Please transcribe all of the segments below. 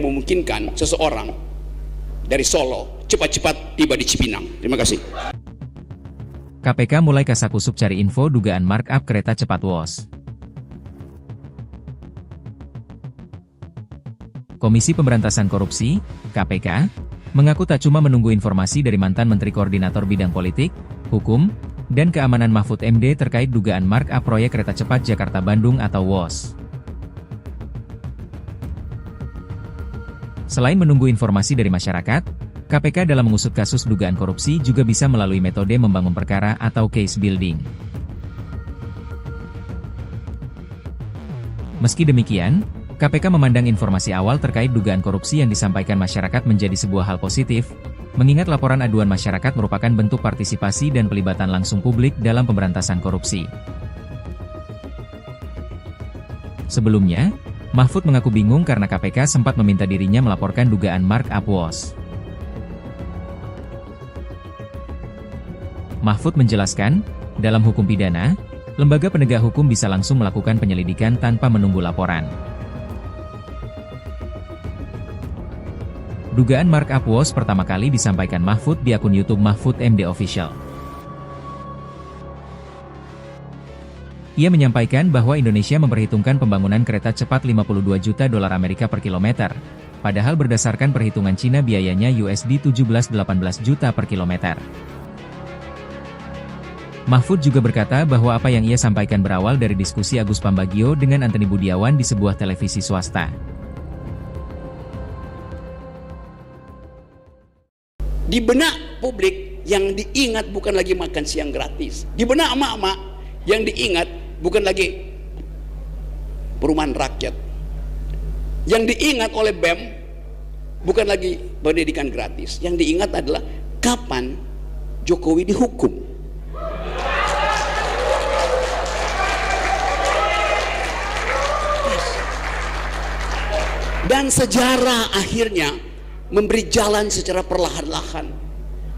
memungkinkan seseorang dari Solo cepat-cepat tiba di Cipinang. Terima kasih. KPK mulai kasakusuk cari info dugaan markup kereta cepat WOS. Komisi Pemberantasan Korupsi, KPK, mengaku tak cuma menunggu informasi dari mantan Menteri Koordinator Bidang Politik, Hukum, dan Keamanan Mahfud MD terkait dugaan markup proyek kereta cepat Jakarta-Bandung atau WOS. Selain menunggu informasi dari masyarakat, KPK dalam mengusut kasus dugaan korupsi juga bisa melalui metode membangun perkara atau case building. Meski demikian, KPK memandang informasi awal terkait dugaan korupsi yang disampaikan masyarakat menjadi sebuah hal positif, mengingat laporan aduan masyarakat merupakan bentuk partisipasi dan pelibatan langsung publik dalam pemberantasan korupsi. Sebelumnya, Mahfud mengaku bingung karena KPK sempat meminta dirinya melaporkan dugaan markup WOS. Mahfud menjelaskan, dalam hukum pidana, lembaga penegak hukum bisa langsung melakukan penyelidikan tanpa menunggu laporan. Dugaan markup WOS pertama kali disampaikan Mahfud di akun YouTube Mahfud MD Official. Ia menyampaikan bahwa Indonesia memperhitungkan pembangunan kereta cepat 52 juta dolar Amerika per kilometer, padahal berdasarkan perhitungan Cina biayanya USD 17-18 juta per kilometer. Mahfud juga berkata bahwa apa yang ia sampaikan berawal dari diskusi Agus Pambagio dengan Antoni Budiawan di sebuah televisi swasta. Di benak publik yang diingat bukan lagi makan siang gratis. Di benak emak-emak yang diingat bukan lagi perumahan rakyat. Yang diingat oleh BEM bukan lagi pendidikan gratis. Yang diingat adalah kapan Jokowi dihukum. Dan sejarah akhirnya memberi jalan secara perlahan-lahan,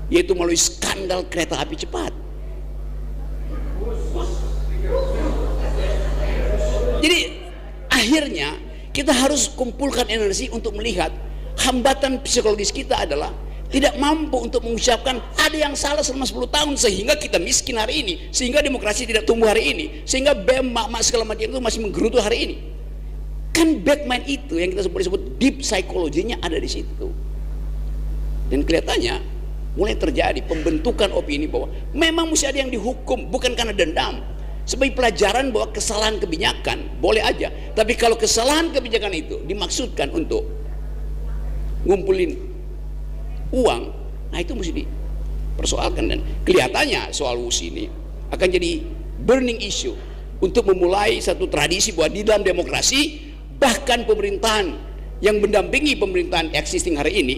yaitu melalui skandal kereta api cepat. Jadi akhirnya kita harus kumpulkan energi untuk melihat hambatan psikologis kita adalah tidak mampu untuk mengucapkan ada yang salah selama 10 tahun sehingga kita miskin hari ini, sehingga demokrasi tidak tumbuh hari ini, sehingga BEM, mak-mak segala macam itu masih menggerutu hari ini. Kan backmind itu yang kita sebut deep psychology-nya ada di situ. Dan kelihatannya mulai terjadi pembentukan opini bahwa memang mesti ada yang dihukum, bukan karena dendam. Sebagai pelajaran bahwa kesalahan kebijakan boleh aja, tapi kalau kesalahan kebijakan itu dimaksudkan untuk ngumpulin uang, nah itu mesti dipersoalkan. Dan kelihatannya soal WUS ini akan jadi burning issue untuk memulai satu tradisi bahwa di dalam demokrasi, bahkan pemerintahan yang mendampingi pemerintahan existing hari ini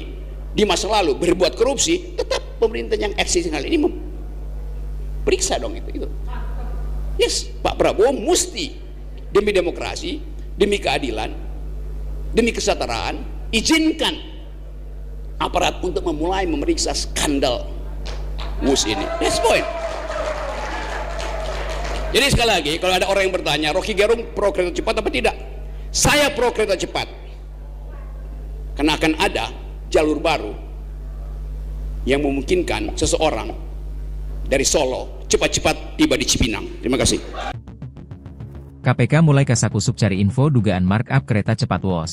di masa lalu berbuat korupsi, tetap pemerintahan yang existing hari ini periksa dong itu. Yes, Pak Prabowo mesti demi demokrasi, demi keadilan, demi kesetaraan, izinkan aparat untuk memulai memeriksa skandal WUS ini. That's point. Jadi sekali lagi, kalau ada orang yang bertanya, Rocky Gerung pro kereta cepat apa tidak? Saya pro kereta cepat, karena akan ada jalur baru yang memungkinkan seseorang dari Solo cepat-cepat tiba di Cipinang. Terima kasih. KPK mulai kasakusuk cari info dugaan markup kereta cepat WOS.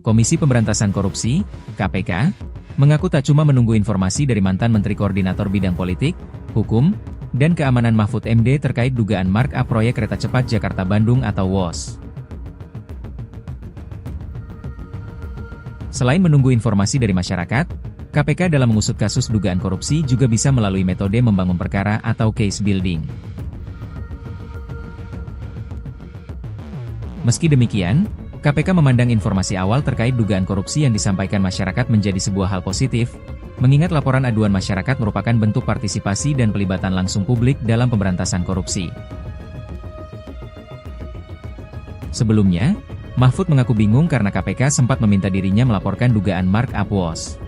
Komisi Pemberantasan Korupsi, KPK, mengaku tak cuma menunggu informasi dari mantan Menteri Koordinator Bidang Politik, Hukum, dan Keamanan Mahfud MD terkait dugaan markup proyek kereta cepat Jakarta-Bandung atau WOS. Selain menunggu informasi dari masyarakat, KPK dalam mengusut kasus dugaan korupsi juga bisa melalui metode membangun perkara atau case building. Meski demikian, KPK memandang informasi awal terkait dugaan korupsi yang disampaikan masyarakat menjadi sebuah hal positif, mengingat laporan aduan masyarakat merupakan bentuk partisipasi dan pelibatan langsung publik dalam pemberantasan korupsi. Sebelumnya, Mahfud mengaku bingung karena KPK sempat meminta dirinya melaporkan dugaan markup WOS.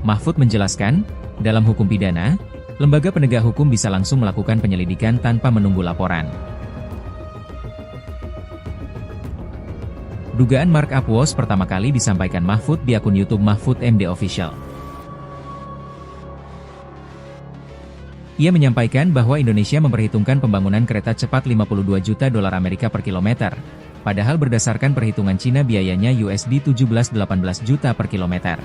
Mahfud menjelaskan, dalam hukum pidana, lembaga penegak hukum bisa langsung melakukan penyelidikan tanpa menunggu laporan. Dugaan markup WOS pertama kali disampaikan Mahfud di akun YouTube Mahfud MD Official. Ia menyampaikan bahwa Indonesia memperhitungkan pembangunan kereta cepat 52 juta dolar Amerika per kilometer, padahal berdasarkan perhitungan Cina biayanya USD 17-18 juta per kilometer.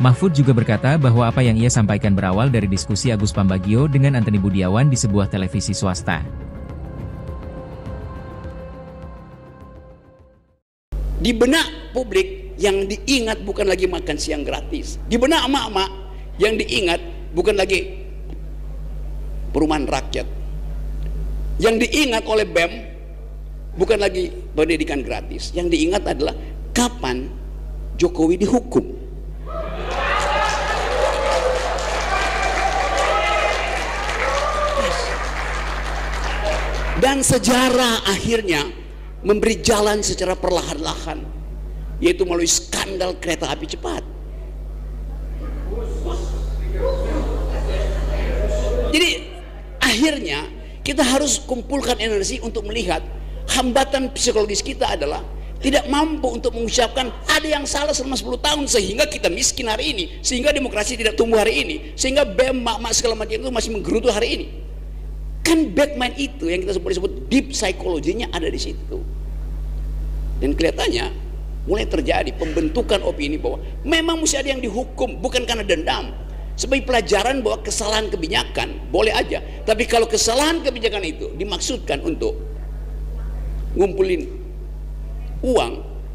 Mahfud juga berkata bahwa apa yang ia sampaikan berawal dari diskusi Agus Pambagio dengan Antony Budiawan di sebuah televisi swasta. Di benak publik yang diingat bukan lagi makan siang gratis. Di benak emak-emak yang diingat bukan lagi perumahan rakyat. Yang diingat oleh BEM bukan lagi pendidikan gratis. Yang diingat adalah kapan Jokowi dihukum. Dan sejarah akhirnya memberi jalan secara perlahan-lahan, yaitu melalui skandal kereta api cepat. Jadi akhirnya kita harus kumpulkan energi untuk melihat hambatan psikologis kita adalah tidak mampu untuk mengucapkan ada yang salah selama 10 tahun sehingga kita miskin hari ini, sehingga demokrasi tidak tumbuh hari ini, sehingga BEM, mak-mak segala macam itu masih menggerutu hari ini. Kan backmind itu yang kita sebut deep psikologinya ada di situ. Dan kelihatannya mulai terjadi pembentukan opini bahwa memang mesti ada yang dihukum, bukan karena dendam, sebagai pelajaran bahwa kesalahan kebijakan boleh aja, tapi kalau kesalahan kebijakan itu dimaksudkan untuk ngumpulin uang,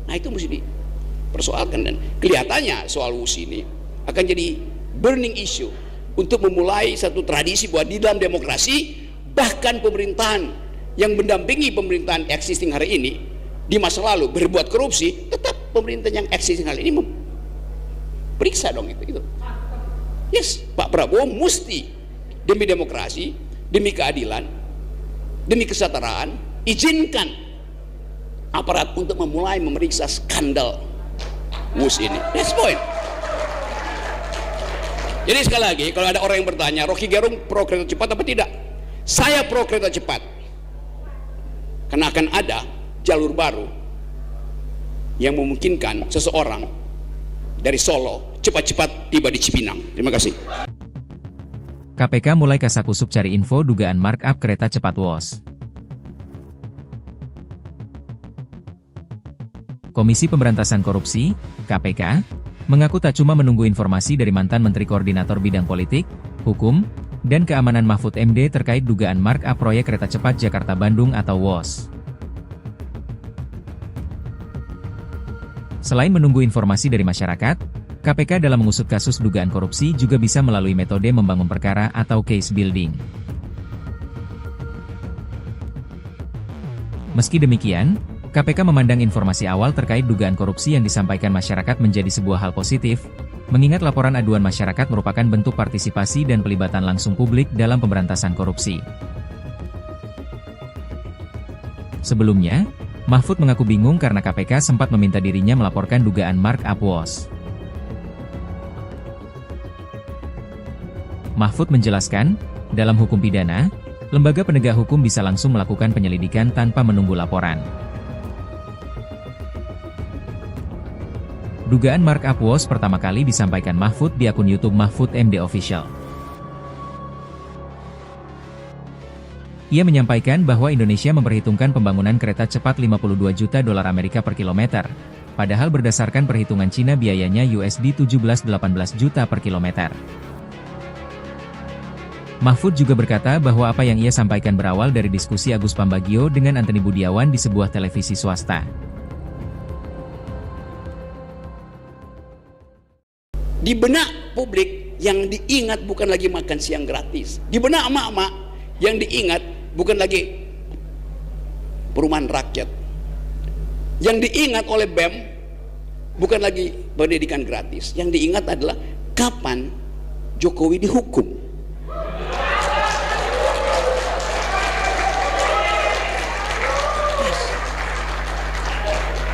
nah itu mesti dipersoalkan. Dan kelihatannya soal WUS ini akan jadi burning issue untuk memulai satu tradisi bahwa di dalam demokrasi bahkan pemerintahan yang mendampingi pemerintahan existing hari ini di masa lalu berbuat korupsi, tetap pemerintahan yang existing hari ini periksa dong itu. Yes, Pak Prabowo mesti demi demokrasi, demi keadilan, demi kesetaraan, izinkan aparat untuk memulai memeriksa skandal WUS ini. That's point. Jadi sekali lagi, kalau ada orang yang bertanya, Rocky Gerung pro kereta cepat apa tidak? Saya pro kereta cepat, karena akan ada jalur baru yang memungkinkan seseorang dari Solo cepat-cepat tiba di Cipinang. Terima kasih. KPK mulai kasakusuk cari info dugaan markup kereta cepat WOS. Komisi Pemberantasan Korupsi, KPK, mengaku tak cuma menunggu informasi dari mantan Menteri Koordinator Bidang Politik, Hukum, dan Keamanan Mahfud MD terkait dugaan markup proyek kereta cepat Jakarta-Bandung atau WOS. Selain menunggu informasi dari masyarakat, KPK dalam mengusut kasus dugaan korupsi juga bisa melalui metode membangun perkara atau case building. Meski demikian, KPK memandang informasi awal terkait dugaan korupsi yang disampaikan masyarakat menjadi sebuah hal positif, mengingat laporan aduan masyarakat merupakan bentuk partisipasi dan pelibatan langsung publik dalam pemberantasan korupsi. Sebelumnya, Mahfud mengaku bingung karena KPK sempat meminta dirinya melaporkan dugaan markup WOS. Mahfud menjelaskan, dalam hukum pidana, lembaga penegak hukum bisa langsung melakukan penyelidikan tanpa menunggu laporan. Dugaan markup WOS pertama kali disampaikan Mahfud di akun YouTube Mahfud MD Official. Ia menyampaikan bahwa Indonesia memperhitungkan pembangunan kereta cepat 52 juta dolar Amerika per kilometer, padahal berdasarkan perhitungan Cina biayanya USD 17-18 juta per kilometer. Mahfud juga berkata bahwa apa yang ia sampaikan berawal dari diskusi Agus Pambagio dengan Antony Budiawan di sebuah televisi swasta. Di benak publik yang diingat bukan lagi makan siang gratis. Di benak emak-emak yang diingat bukan lagi perumahan rakyat. Yang diingat oleh BEM bukan lagi pendidikan gratis. Yang diingat adalah kapan Jokowi dihukum.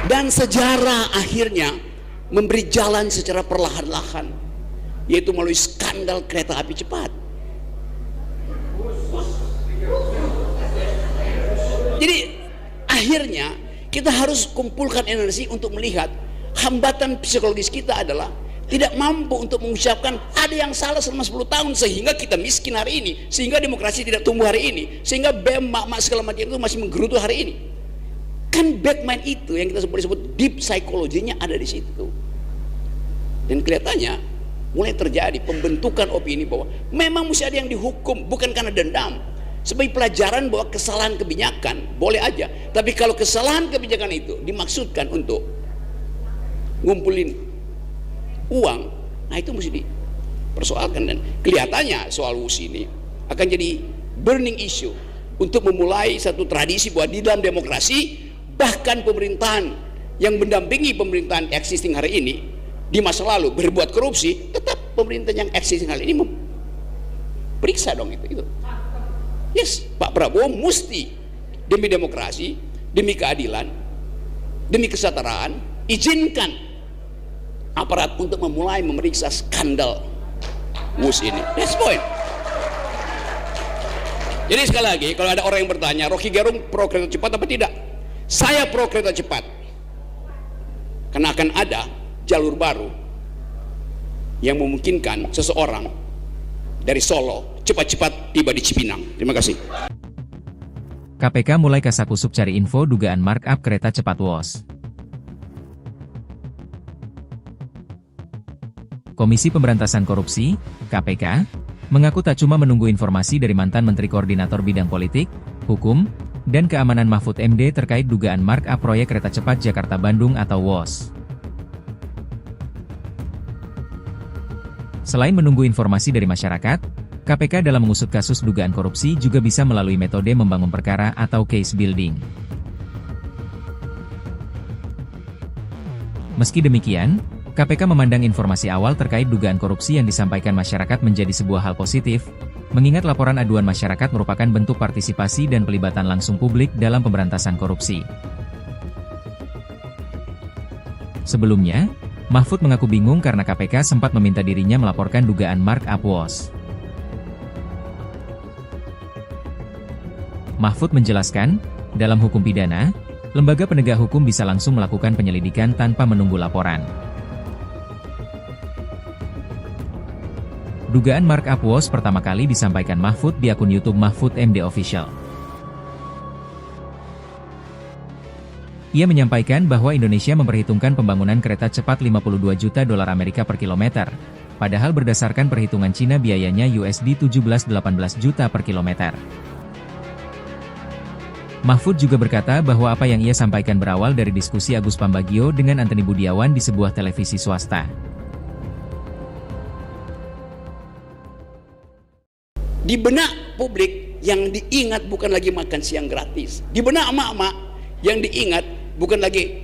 Dan sejarah akhirnya memberi jalan secara perlahan-lahan, yaitu melalui skandal kereta api cepat. Jadi akhirnya kita harus kumpulkan energi untuk melihat hambatan psikologis kita adalah tidak mampu untuk mengucapkan ada yang salah selama 10 tahun sehingga kita miskin hari ini, sehingga demokrasi tidak tumbuh hari ini, sehingga BEM, mak-mak segala macam itu masih menggerutu hari ini. Kan backmind itu yang kita sebut deep psychology-nya ada di situ. Dan kelihatannya mulai terjadi pembentukan opini bahwa memang mesti ada yang dihukum, bukan karena dendam, sebagai pelajaran bahwa kesalahan kebijakan boleh aja, tapi kalau kesalahan kebijakan itu dimaksudkan untuk ngumpulin uang, nah itu mesti dipersoalkan. Dan kelihatannya soal WUS ini akan jadi burning issue untuk memulai satu tradisi bahwa di dalam demokrasi bahkan pemerintahan yang mendampingi pemerintahan existing hari ini di masa lalu berbuat korupsi, tetap pemerintahan yang existing hari ini periksa dong itu. Yes, Pak Prabowo mesti demi demokrasi, demi keadilan, demi kesetaraan izinkan aparat untuk memulai memeriksa skandal WUS ini. That's point. Jadi sekali lagi, kalau ada orang yang bertanya, Rocky Gerung pro kereta cepat apa tidak? Saya pro kereta cepat, karena akan ada jalur baru yang memungkinkan seseorang dari Solo cepat-cepat tiba di Cipinang. Terima kasih. KPK mulai kasakusuk cari info dugaan markup kereta cepat WOS. Komisi Pemberantasan Korupsi, KPK, mengaku tak cuma menunggu informasi dari mantan Menteri Koordinator Bidang Politik, Hukum, dan Keamanan Mahfud MD terkait dugaan markup proyek kereta cepat Jakarta-Bandung atau WOS. Selain menunggu informasi dari masyarakat, KPK dalam mengusut kasus dugaan korupsi juga bisa melalui metode membangun perkara atau case building. Meski demikian, KPK memandang informasi awal terkait dugaan korupsi yang disampaikan masyarakat menjadi sebuah hal positif, mengingat laporan aduan masyarakat merupakan bentuk partisipasi dan pelibatan langsung publik dalam pemberantasan korupsi. Sebelumnya, Mahfud mengaku bingung karena KPK sempat meminta dirinya melaporkan dugaan markup WOS. Mahfud menjelaskan, dalam hukum pidana, lembaga penegak hukum bisa langsung melakukan penyelidikan tanpa menunggu laporan. Dugaan markup WOS pertama kali disampaikan Mahfud di akun YouTube Mahfud MD Official. Ia menyampaikan bahwa Indonesia memperhitungkan pembangunan kereta cepat 52 juta dolar Amerika per kilometer, padahal berdasarkan perhitungan Cina biayanya USD 17-18 juta per kilometer. Mahfud juga berkata bahwa apa yang ia sampaikan berawal dari diskusi Agus Pambagio dengan Antony Budiawan di sebuah televisi swasta. Di benak publik yang diingat bukan lagi makan siang gratis. Di benak emak-emak yang diingat bukan lagi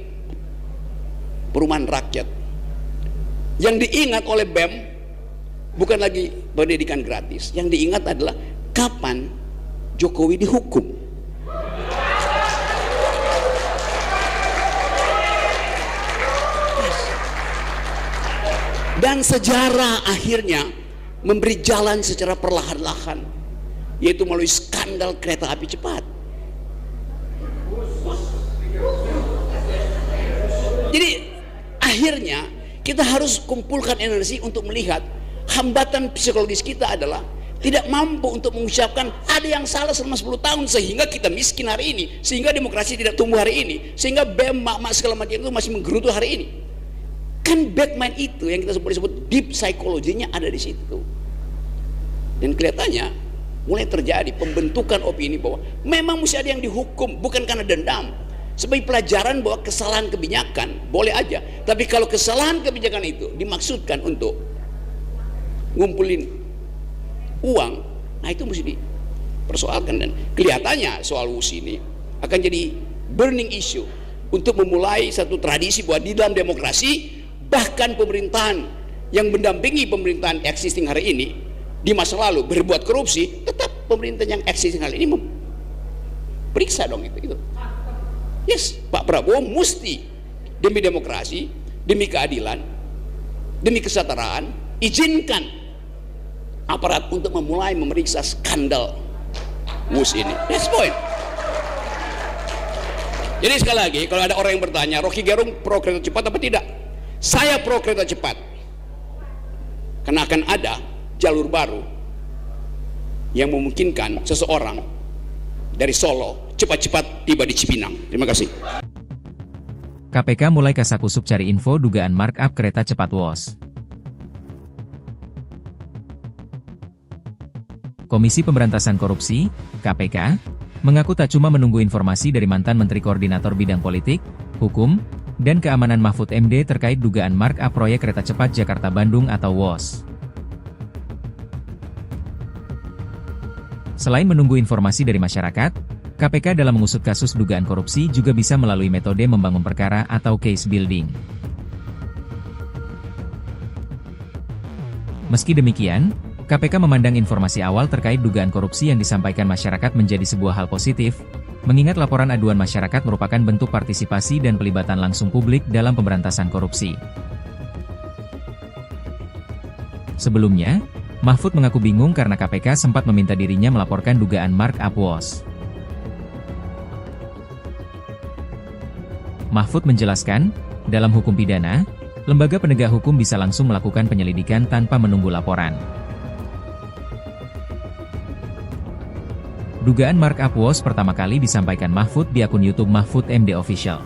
perumahan rakyat. Yang diingat oleh BEM bukan lagi pendidikan gratis. Yang diingat adalah kapan Jokowi dihukum. Dan sejarah akhirnya memberi jalan secara perlahan-lahan, yaitu melalui skandal kereta api cepat. Jadi akhirnya kita harus kumpulkan energi untuk melihat hambatan psikologis kita adalah tidak mampu untuk mengucapkan ada yang salah selama 10 tahun sehingga kita miskin hari ini, sehingga demokrasi tidak tumbuh hari ini, sehingga BEM, mak-mak segala macam itu masih menggerutu hari ini. Kan backmind itu yang kita sebut deep psychology-nya ada di situ. Dan kelihatannya mulai terjadi pembentukan opini bahwa memang mesti ada yang dihukum, bukan karena dendam, sebagai pelajaran bahwa kesalahan kebijakan boleh aja, tapi kalau kesalahan kebijakan itu dimaksudkan untuk ngumpulin uang, nah itu mesti dipersoalkan. Dan kelihatannya soal WUS ini akan jadi burning issue untuk memulai satu tradisi bahwa di dalam demokrasi bahkan pemerintahan yang mendampingi pemerintahan existing hari ini di masa lalu berbuat korupsi, tetap pemerintahan yang existing hari ini periksa dong itu. Yes, Pak Prabowo mesti demi demokrasi, demi keadilan, demi kesetaraan izinkan aparat untuk memulai memeriksa skandal WUS ini. That's point. Jadi sekali lagi, kalau ada orang yang bertanya, Rocky Gerung pro kereta cepat apa tidak? Saya pro kereta cepat, karena akan ada jalur baru yang memungkinkan seseorang dari Solo cepat-cepat tiba di Cipinang. Terima kasih. KPK mulai kasakusuk cari info dugaan markup kereta cepat WOS. Komisi Pemberantasan Korupsi, KPK, mengaku tak cuma menunggu informasi dari mantan Menteri Koordinator Bidang Politik, Hukum, dan Keamanan Mahfud MD terkait dugaan markup proyek kereta cepat Jakarta-Bandung atau WOS. Selain menunggu informasi dari masyarakat, KPK dalam mengusut kasus dugaan korupsi juga bisa melalui metode membangun perkara atau case building. Meski demikian, KPK memandang informasi awal terkait dugaan korupsi yang disampaikan masyarakat menjadi sebuah hal positif, mengingat laporan aduan masyarakat merupakan bentuk partisipasi dan pelibatan langsung publik dalam pemberantasan korupsi. Sebelumnya, Mahfud mengaku bingung karena KPK sempat meminta dirinya melaporkan dugaan markup WOS. Mahfud menjelaskan, dalam hukum pidana, lembaga penegak hukum bisa langsung melakukan penyelidikan tanpa menunggu laporan. Dugaan markup WOS pertama kali disampaikan Mahfud di akun YouTube Mahfud MD Official.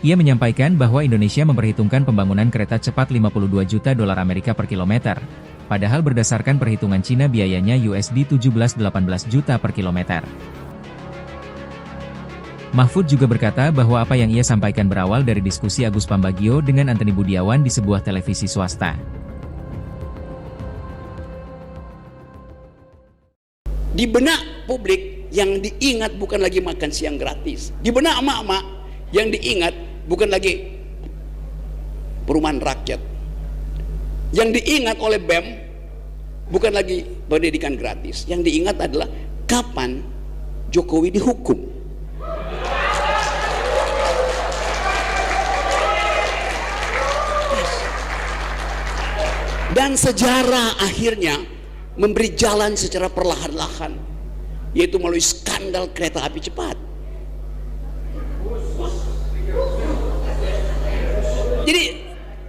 Ia menyampaikan bahwa Indonesia memperhitungkan pembangunan kereta cepat 52 juta dolar Amerika per kilometer, padahal berdasarkan perhitungan Cina biayanya USD 17-18 juta per kilometer. Mahfud juga berkata bahwa apa yang ia sampaikan berawal dari diskusi Agus Pambagio dengan Antoni Budiawan di sebuah televisi swasta. Di benak publik yang diingat bukan lagi makan siang gratis. Di benak emak-emak yang diingat bukan lagi perumahan rakyat. Yang diingat oleh BEM bukan lagi pendidikan gratis. Yang diingat adalah kapan Jokowi dihukum. Dan sejarah akhirnya memberi jalan secara perlahan-lahan, yaitu melalui skandal kereta api cepat. Jadi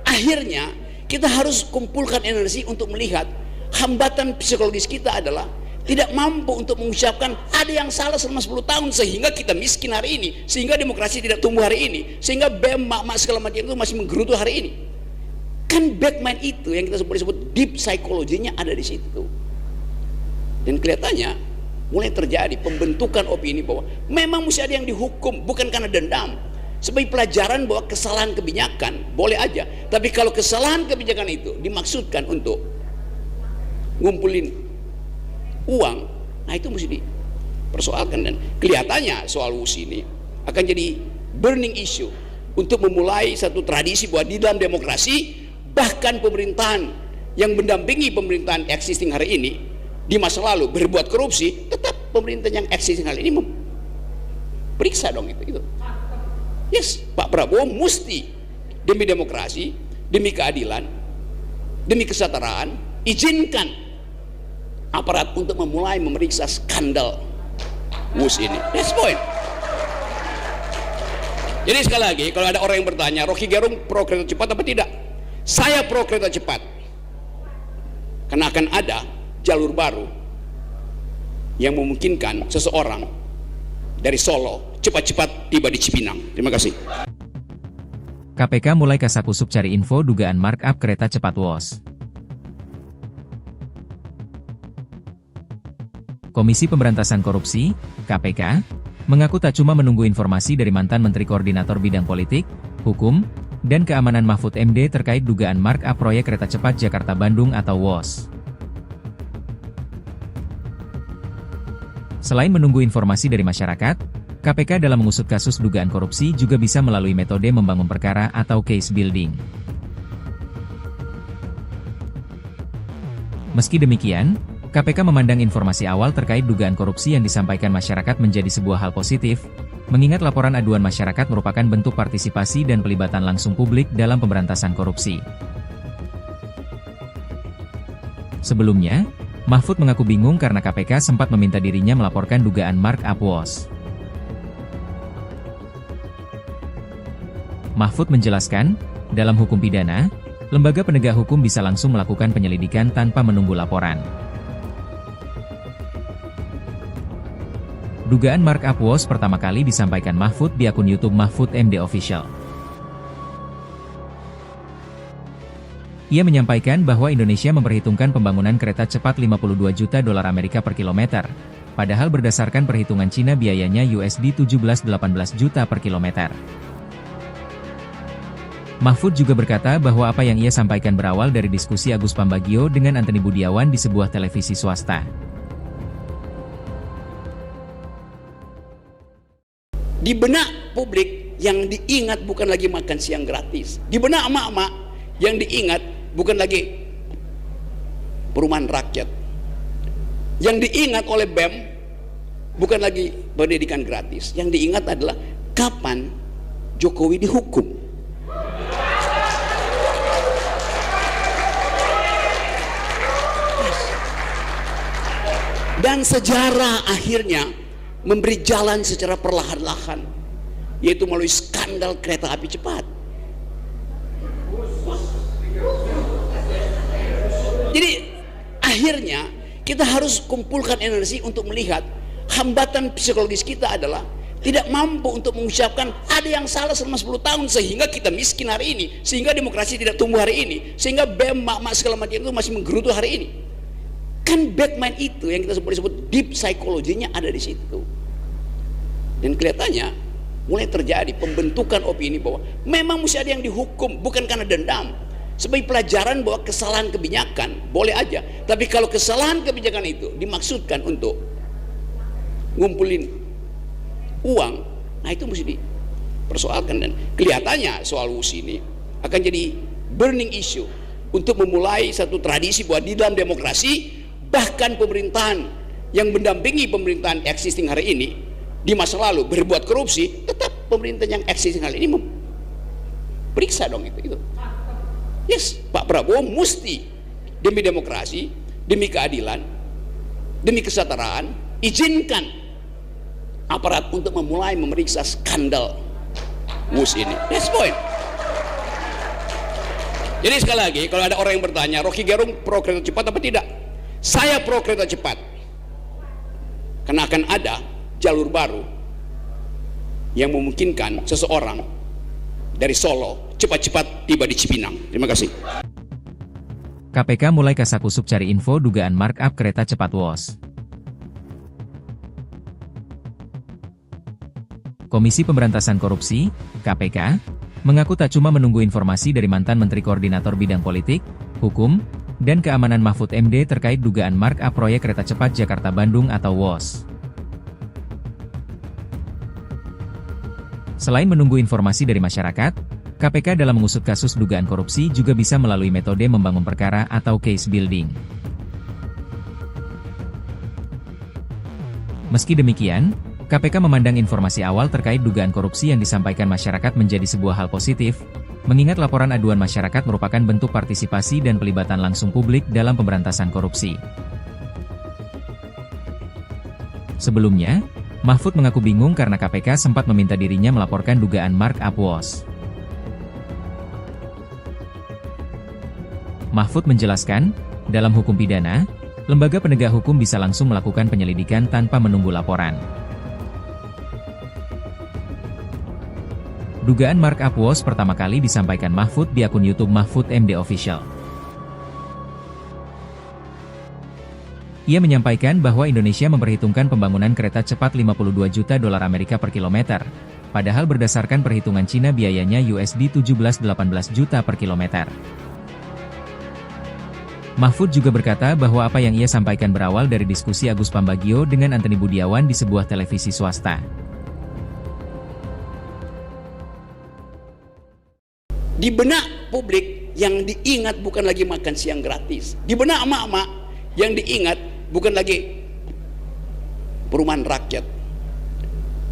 akhirnya kita harus kumpulkan energi untuk melihat hambatan psikologis kita adalah tidak mampu untuk mengucapkan ada yang salah selama 10 tahun sehingga kita miskin hari ini, sehingga demokrasi tidak tumbuh hari ini, sehingga BEM, mak-mak segala macam itu masih menggerutu hari ini. Kan backmind itu yang kita sebut deep psikologinya ada di situ. Dan kelihatannya mulai terjadi pembentukan opini bahwa memang mesti ada yang dihukum, bukan karena dendam, sebagai pelajaran bahwa kesalahan kebijakan boleh aja, tapi kalau kesalahan kebijakan itu dimaksudkan untuk ngumpulin uang, nah itu mesti dipersoalkan. Dan kelihatannya soal WUS ini akan jadi burning issue untuk memulai satu tradisi bahwa di dalam demokrasi, bahkan pemerintahan yang mendampingi pemerintahan existing hari ini di masa lalu berbuat korupsi, tetap pemerintahan yang existing hari ini periksa dong itu. Yes, Pak Prabowo mesti demi demokrasi, demi keadilan, demi kesetaraan, izinkan aparat untuk memulai memeriksa skandal WUS ini. That's point. Jadi sekali lagi, kalau ada orang yang bertanya, Rocky Gerung pro kereta cepat apa tidak? Saya pro kereta cepat, karena akan ada jalur baru yang memungkinkan seseorang dari Solo cepat-cepat tiba di Cipinang. Terima kasih. KPK mulai kasakusuk cari info dugaan markup kereta cepat WOS. Komisi Pemberantasan Korupsi, KPK, mengaku tak cuma menunggu informasi dari mantan Menteri Koordinator Bidang Politik, Hukum, dan Keamanan Mahfud MD terkait dugaan markup proyek kereta cepat Jakarta-Bandung atau WOS. Selain menunggu informasi dari masyarakat, KPK dalam mengusut kasus dugaan korupsi juga bisa melalui metode membangun perkara atau case building. Meski demikian, KPK memandang informasi awal terkait dugaan korupsi yang disampaikan masyarakat menjadi sebuah hal positif, mengingat laporan aduan masyarakat merupakan bentuk partisipasi dan pelibatan langsung publik dalam pemberantasan korupsi. Sebelumnya, Mahfud mengaku bingung karena KPK sempat meminta dirinya melaporkan dugaan markup WOS. Mahfud menjelaskan, dalam hukum pidana, lembaga penegak hukum bisa langsung melakukan penyelidikan tanpa menunggu laporan. Dugaan markup WOS pertama kali disampaikan Mahfud di akun YouTube Mahfud MD Official. Ia menyampaikan bahwa Indonesia memperhitungkan pembangunan kereta cepat 52 juta dolar Amerika per kilometer, padahal berdasarkan perhitungan Cina biayanya USD 17-18 juta per kilometer. Mahfud juga berkata bahwa apa yang ia sampaikan berawal dari diskusi Agus Pambagio dengan Antony Budiawan di sebuah televisi swasta. Di benak publik yang diingat bukan lagi makan siang gratis. Di benak emak-emak yang diingat bukan lagi perumahan rakyat. Yang diingat oleh BEM bukan lagi pendidikan gratis. Yang diingat adalah kapan Jokowi dihukum. Dan sejarah akhirnya memberi jalan secara perlahan-lahan, yaitu melalui skandal kereta api cepat. Jadi akhirnya kita harus kumpulkan energi untuk melihat hambatan psikologis kita adalah tidak mampu untuk mengucapkan ada yang salah selama 10 tahun sehingga kita miskin hari ini, sehingga demokrasi tidak tumbuh hari ini, sehingga BEM, mak-mak segala macam itu masih menggerutu hari ini. Kan Batman itu yang kita sebut deep psikologinya ada di situ. Dan kelihatannya mulai terjadi pembentukan opini bahwa memang mesti ada yang dihukum, bukan karena dendam, sebagai pelajaran bahwa kesalahan kebijakan boleh aja, tapi kalau kesalahan kebijakan itu dimaksudkan untuk ngumpulin uang, nah itu mesti dipersoalkan. Dan kelihatannya soal WUS ini akan jadi burning issue untuk memulai satu tradisi bahwa di dalam demokrasi, bahkan pemerintahan yang mendampingi pemerintahan existing hari ini di masa lalu berbuat korupsi, tetap pemerintahan yang existing hari ini periksa dong itu. Yes, Pak Prabowo mesti demi demokrasi, demi keadilan, demi kesetaraan, izinkan aparat untuk memulai memeriksa skandal WUS ini. That's point. Jadi sekali lagi, kalau ada orang yang bertanya, Rocky Gerung pro kereta cepat apa tidak? Saya pro kereta cepat, karena akan ada jalur baru yang memungkinkan seseorang dari Solo cepat-cepat tiba di Cipinang. Terima kasih. KPK mulai kasakusuk cari info dugaan markup kereta cepat WOS. Komisi Pemberantasan Korupsi, KPK, mengaku tak cuma menunggu informasi dari mantan Menteri Koordinator Bidang Politik, Hukum, dan Keamanan Mahfud MD terkait dugaan markup proyek kereta cepat Jakarta-Bandung atau WOS. Selain menunggu informasi dari masyarakat, KPK dalam mengusut kasus dugaan korupsi juga bisa melalui metode membangun perkara atau case building. Meski demikian, KPK memandang informasi awal terkait dugaan korupsi yang disampaikan masyarakat menjadi sebuah hal positif, mengingat laporan aduan masyarakat merupakan bentuk partisipasi dan pelibatan langsung publik dalam pemberantasan korupsi. Sebelumnya, Mahfud mengaku bingung karena KPK sempat meminta dirinya melaporkan dugaan markup WOS. Mahfud menjelaskan, dalam hukum pidana, lembaga penegak hukum bisa langsung melakukan penyelidikan tanpa menunggu laporan. Dugaan markup WOS pertama kali disampaikan Mahfud di akun YouTube Mahfud MD Official. Ia menyampaikan bahwa Indonesia memperhitungkan pembangunan kereta cepat 52 juta dolar Amerika per kilometer, padahal berdasarkan perhitungan Cina biayanya USD 17-18 juta per kilometer. Mahfud juga berkata bahwa apa yang ia sampaikan berawal dari diskusi Agus Pambagio dengan Antony Budiawan di sebuah televisi swasta. Di benak publik yang diingat bukan lagi makan siang gratis. Di benak emak-emak yang diingat bukan lagi perumahan rakyat.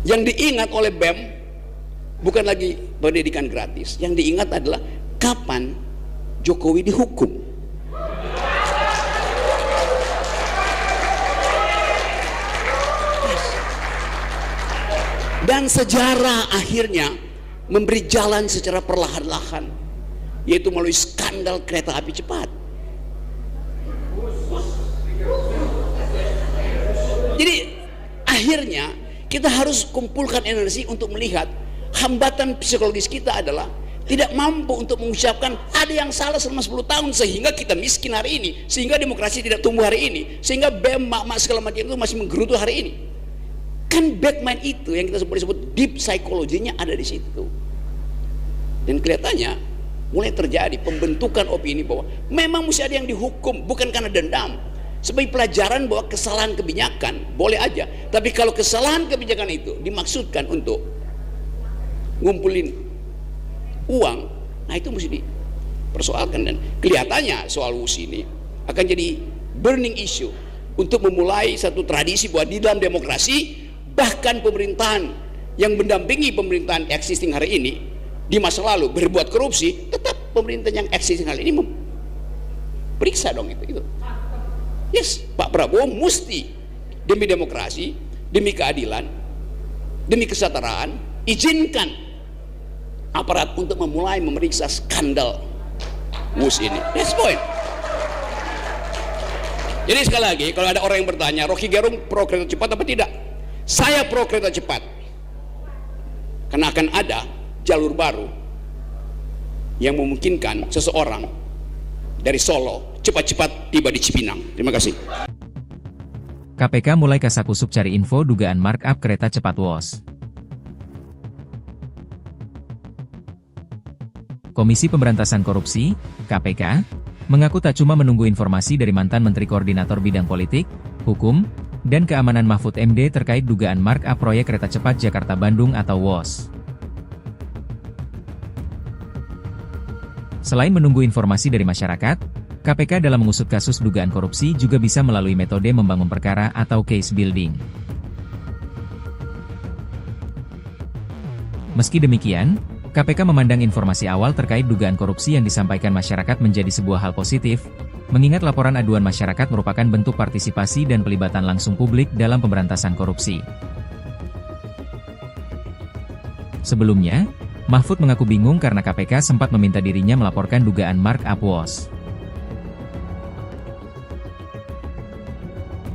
Yang diingat oleh BEM bukan lagi pendidikan gratis, yang diingat adalah kapan Jokowi dihukum. Dan sejarah akhirnya memberi jalan secara perlahan-lahan, yaitu melalui skandal kereta api cepat. Jadi akhirnya kita harus kumpulkan energi untuk melihat hambatan psikologis kita adalah tidak mampu untuk mengucapkan ada yang salah selama 10 tahun sehingga kita miskin hari ini, sehingga demokrasi tidak tumbuh hari ini, sehingga BEM, mak-mak segala macam itu masih menggerutu hari ini. Kan backman itu yang kita sebut deep psychology-nya ada di situ. Dan kelihatannya mulai terjadi pembentukan opini bahwa memang mesti ada yang dihukum, bukan karena dendam, sebagai pelajaran bahwa kesalahan kebijakan boleh aja, tapi kalau kesalahan kebijakan itu dimaksudkan untuk ngumpulin uang, nah itu mesti dipersoalkan. Dan kelihatannya soal WUS ini akan jadi burning issue untuk memulai satu tradisi bahwa di dalam demokrasi, bahkan pemerintahan yang mendampingi pemerintahan existing hari ini di masa lalu berbuat korupsi, tetap pemerintahan yang existing hari ini periksa dong itu. Yes, Pak Prabowo mesti demi demokrasi, demi keadilan, demi kesetaraan, izinkan aparat untuk memulai memeriksa skandal WUS ini. That's point. Jadi sekali lagi, kalau ada orang yang bertanya, Rocky Gerung pro kereta cepat apa tidak? Saya pro kereta cepat, karena akan ada jalur baru yang memungkinkan seseorang dari Solo cepat-cepat tiba di Cipinang. Terima kasih. KPK mulai kasakusuk cari info dugaan markup kereta cepat WOS. Komisi Pemberantasan Korupsi, KPK, mengaku tak cuma menunggu informasi dari mantan Menteri Koordinator Bidang Politik, Hukum, dan Keamanan Mahfud MD terkait dugaan markup proyek kereta cepat Jakarta-Bandung atau WOS. Selain menunggu informasi dari masyarakat, KPK dalam mengusut kasus dugaan korupsi juga bisa melalui metode membangun perkara atau case building. Meski demikian, KPK memandang informasi awal terkait dugaan korupsi yang disampaikan masyarakat menjadi sebuah hal positif, mengingat laporan aduan masyarakat merupakan bentuk partisipasi dan pelibatan langsung publik dalam pemberantasan korupsi. Sebelumnya, Mahfud mengaku bingung karena KPK sempat meminta dirinya melaporkan dugaan markup WOS.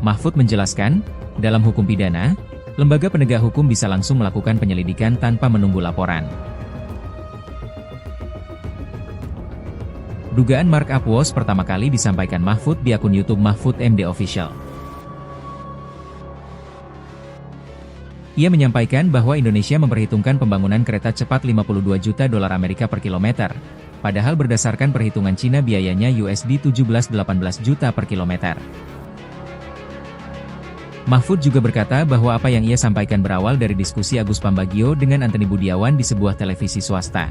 Mahfud menjelaskan, dalam hukum pidana, lembaga penegak hukum bisa langsung melakukan penyelidikan tanpa menunggu laporan. Dugaan markup WOS pertama kali disampaikan Mahfud di akun YouTube Mahfud MD Official. Ia menyampaikan bahwa Indonesia memperhitungkan pembangunan kereta cepat 52 juta dolar Amerika per kilometer, padahal berdasarkan perhitungan Cina biayanya USD 17-18 juta per kilometer. Mahfud juga berkata bahwa apa yang ia sampaikan berawal dari diskusi Agus Pambagio dengan Antoni Budiawan di sebuah televisi swasta.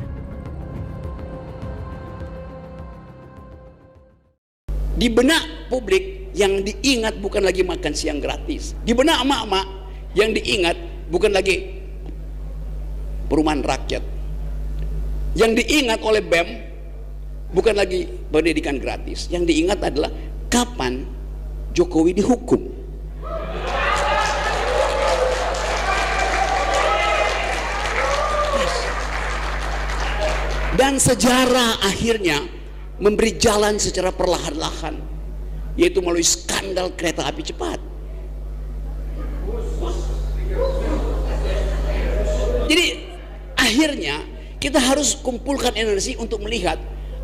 Di benak publik yang diingat bukan lagi makan siang gratis. Di benak emak-emak yang diingat bukan lagi perumahan rakyat. Yang diingat oleh BEM bukan lagi pendidikan gratis. Yang diingat adalah kapan Jokowi dihukum. Dan sejarah akhirnya memberi jalan secara perlahan-lahan, yaitu melalui skandal kereta api cepat. Jadi akhirnya kita harus kumpulkan energi untuk melihat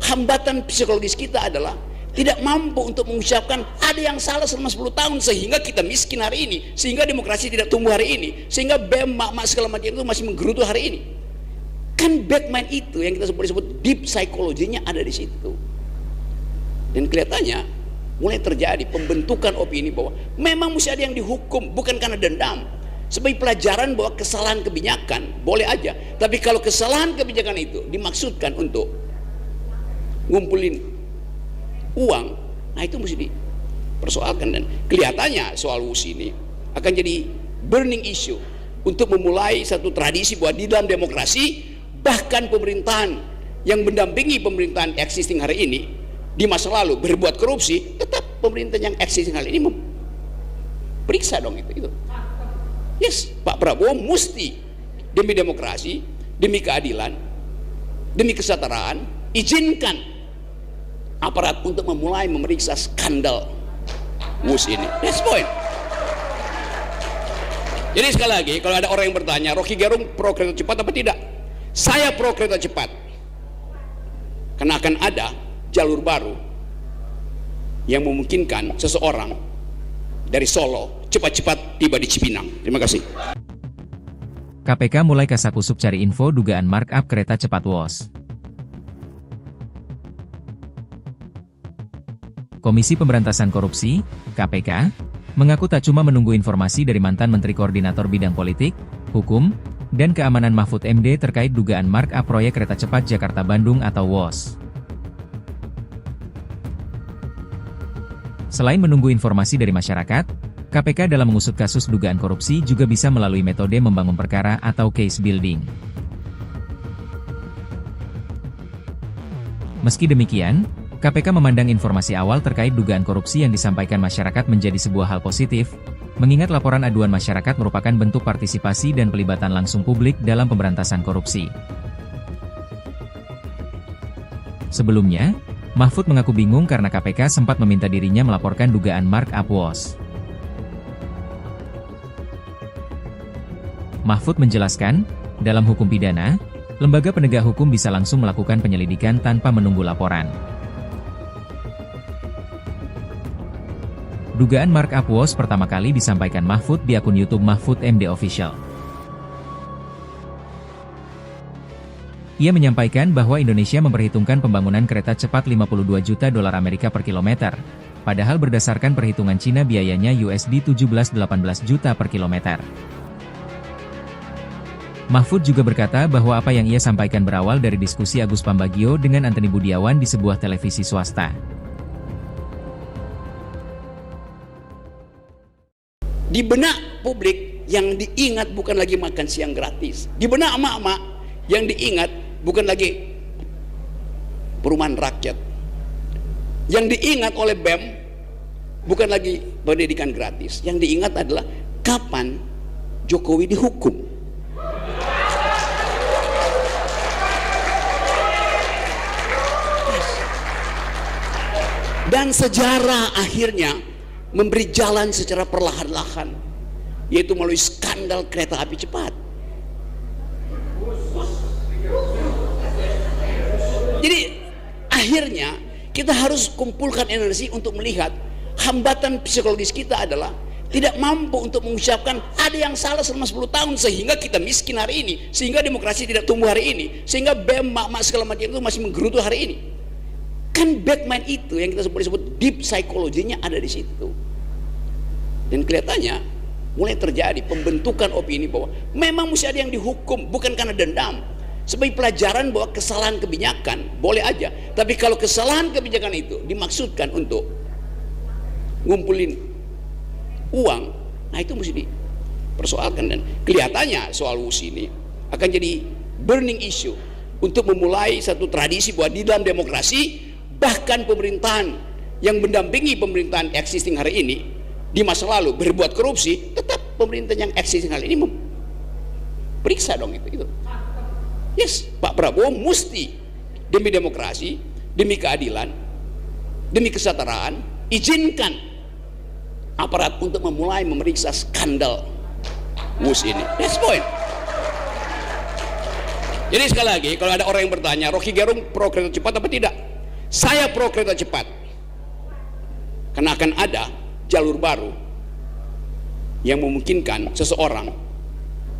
hambatan psikologis kita adalah tidak mampu untuk mengucapkan ada yang salah selama 10 tahun sehingga kita miskin hari ini, sehingga demokrasi tidak tumbuh hari ini, sehingga BEM, mak-mak segala macam itu masih menggerutu hari ini. Kan backman itu yang kita sebut deep psychology-nya ada di situ. Dan kelihatannya mulai terjadi pembentukan opini bahwa memang mesti ada yang dihukum, bukan karena dendam, sebagai pelajaran bahwa kesalahan kebijakan boleh aja, tapi kalau kesalahan kebijakan itu dimaksudkan untuk ngumpulin uang, nah itu mesti dipersoalkan. Dan kelihatannya soal WUS ini akan jadi burning issue untuk memulai satu tradisi bahwa di dalam demokrasi bahkan pemerintahan yang mendampingi pemerintahan existing hari ini di masa lalu berbuat korupsi, tetap pemerintahan yang existing hari ini periksa dong itu. Yes, Pak Prabowo mesti demi demokrasi, demi keadilan, demi kesetaraan, izinkan aparat untuk memulai memeriksa skandal WUS ini. That's point. Jadi sekali lagi, kalau ada orang yang bertanya, Rocky Gerung pro kereta cepat apa tidak? Saya pro kereta cepat, karena akan ada jalur baru yang memungkinkan seseorang dari Solo cepat-cepat tiba di Cipinang. Terima kasih. KPK mulai kasakusuk cari info dugaan markup kereta cepat WOS. Komisi Pemberantasan Korupsi, KPK, mengaku tak cuma menunggu informasi dari mantan Menteri Koordinator Bidang Politik, Hukum, dan Keamanan Mahfud MD terkait dugaan markup proyek kereta cepat Jakarta-Bandung atau WOS. Selain menunggu informasi dari masyarakat, KPK dalam mengusut kasus dugaan korupsi juga bisa melalui metode membangun perkara atau case building. Meski demikian, KPK memandang informasi awal terkait dugaan korupsi yang disampaikan masyarakat menjadi sebuah hal positif, mengingat laporan aduan masyarakat merupakan bentuk partisipasi dan pelibatan langsung publik dalam pemberantasan korupsi. Sebelumnya, Mahfud mengaku bingung karena KPK sempat meminta dirinya melaporkan dugaan markup WOS. Mahfud menjelaskan, dalam hukum pidana, lembaga penegak hukum bisa langsung melakukan penyelidikan tanpa menunggu laporan. Dugaan markup WOS pertama kali disampaikan Mahfud di akun YouTube Mahfud MD Official. Ia menyampaikan bahwa Indonesia memperhitungkan pembangunan kereta cepat 52 juta dolar Amerika per kilometer, padahal berdasarkan perhitungan Cina biayanya USD 17-18 juta per kilometer. Mahfud juga berkata bahwa apa yang ia sampaikan berawal dari diskusi Agus Pambagio dengan Antony Budiawan di sebuah televisi swasta. Di benak publik yang diingat bukan lagi makan siang gratis. Di benak emak-emak yang diingat bukan lagi perumahan rakyat. Yang diingat oleh BEM bukan lagi pendidikan gratis. Yang diingat adalah kapan Jokowi dihukum. Dan sejarah akhirnya memberi jalan secara perlahan-lahan, yaitu melalui skandal kereta api cepat. Jadi akhirnya kita harus kumpulkan energi untuk melihat hambatan psikologis kita adalah tidak mampu untuk mengucapkan ada yang salah selama 10 tahun sehingga kita miskin hari ini, sehingga demokrasi tidak tumbuh hari ini, sehingga BEM, mak-mak segala macam itu masih menggerutu hari ini. Kan backman itu yang kita sebut deep psychology-nya ada di situ. Dan kelihatannya mulai terjadi pembentukan opini bahwa memang mesti ada yang dihukum, bukan karena dendam, sebagai pelajaran bahwa kesalahan kebijakan boleh aja, tapi kalau kesalahan kebijakan itu dimaksudkan untuk ngumpulin uang, nah itu mesti dipersoalkan. Dan kelihatannya soal WUS ini akan jadi burning issue untuk memulai satu tradisi bahwa di dalam demokrasi bahkan pemerintahan yang mendampingi pemerintahan existing hari ini di masa lalu berbuat korupsi, tetap pemerintahan yang existing hari ini periksa dong itu. Yes, Pak Prabowo mesti demi demokrasi, demi keadilan, demi kesetaraan, izinkan aparat untuk memulai memeriksa skandal WUS ini. That's point. Jadi sekali lagi, kalau ada orang yang bertanya, Rocky Gerung pro kereta cepat apa tidak? Saya pro kereta cepat, karena akan ada jalur baru yang memungkinkan seseorang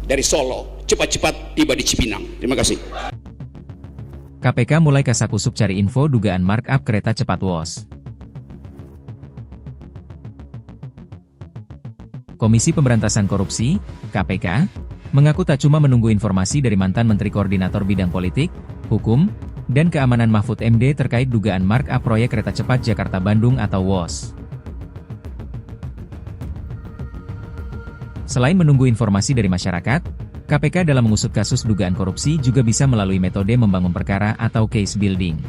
dari Solo cepat-cepat tiba di Cipinang. Terima kasih. KPK mulai kasakusuk cari info dugaan markup kereta cepat WOS. Komisi Pemberantasan Korupsi, KPK, mengaku tak cuma menunggu informasi dari mantan Menteri Koordinator Bidang Politik, Hukum, dan Keamanan Mahfud MD terkait dugaan markup proyek kereta cepat Jakarta-Bandung atau WOS. Selain menunggu informasi dari masyarakat, KPK dalam mengusut kasus dugaan korupsi juga bisa melalui metode membangun perkara atau case building.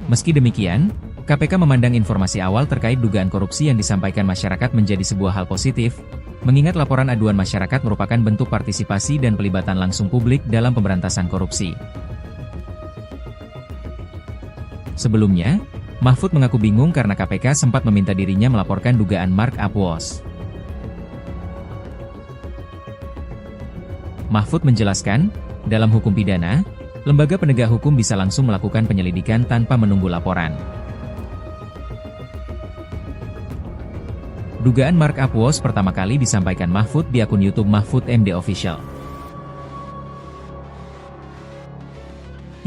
Meski demikian, KPK memandang informasi awal terkait dugaan korupsi yang disampaikan masyarakat menjadi sebuah hal positif, mengingat laporan aduan masyarakat merupakan bentuk partisipasi dan pelibatan langsung publik dalam pemberantasan korupsi. Sebelumnya, Mahfud mengaku bingung karena KPK sempat meminta dirinya melaporkan dugaan markup WOS. Mahfud menjelaskan, dalam hukum pidana, lembaga penegak hukum bisa langsung melakukan penyelidikan tanpa menunggu laporan. Dugaan markup WOS pertama kali disampaikan Mahfud di akun YouTube Mahfud MD Official.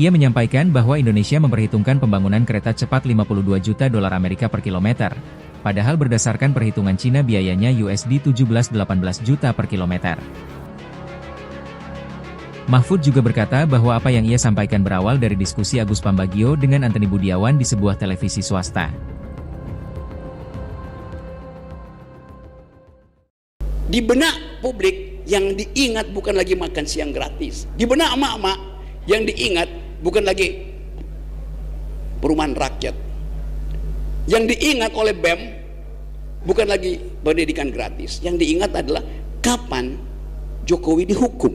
Ia menyampaikan bahwa Indonesia memperhitungkan pembangunan kereta cepat 52 juta dolar Amerika per kilometer, padahal berdasarkan perhitungan Cina biayanya USD 17-18 juta per kilometer. Mahfud juga berkata bahwa apa yang ia sampaikan berawal dari diskusi Agus Pambagio dengan Antony Budiawan di sebuah televisi swasta. Di benak publik yang diingat bukan lagi makan siang gratis. Di benak emak-emak yang diingat bukan lagi perumahan rakyat. Yang diingat oleh BEM bukan lagi pendidikan gratis. Yang diingat adalah kapan Jokowi dihukum.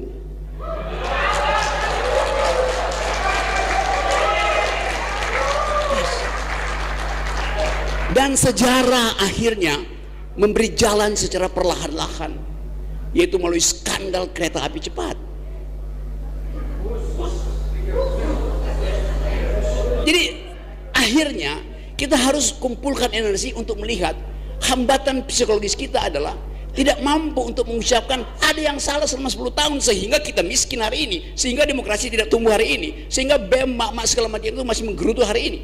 Dan sejarah akhirnya memberi jalan secara perlahan-lahan, yaitu melalui skandal kereta api cepat. Jadi akhirnya kita harus kumpulkan energi untuk melihat hambatan psikologis kita adalah tidak mampu untuk mengucapkan ada yang salah selama 10 tahun sehingga kita miskin hari ini, sehingga demokrasi tidak tumbuh hari ini, sehingga BEM, mak-mak segala macam itu masih menggerutu hari ini.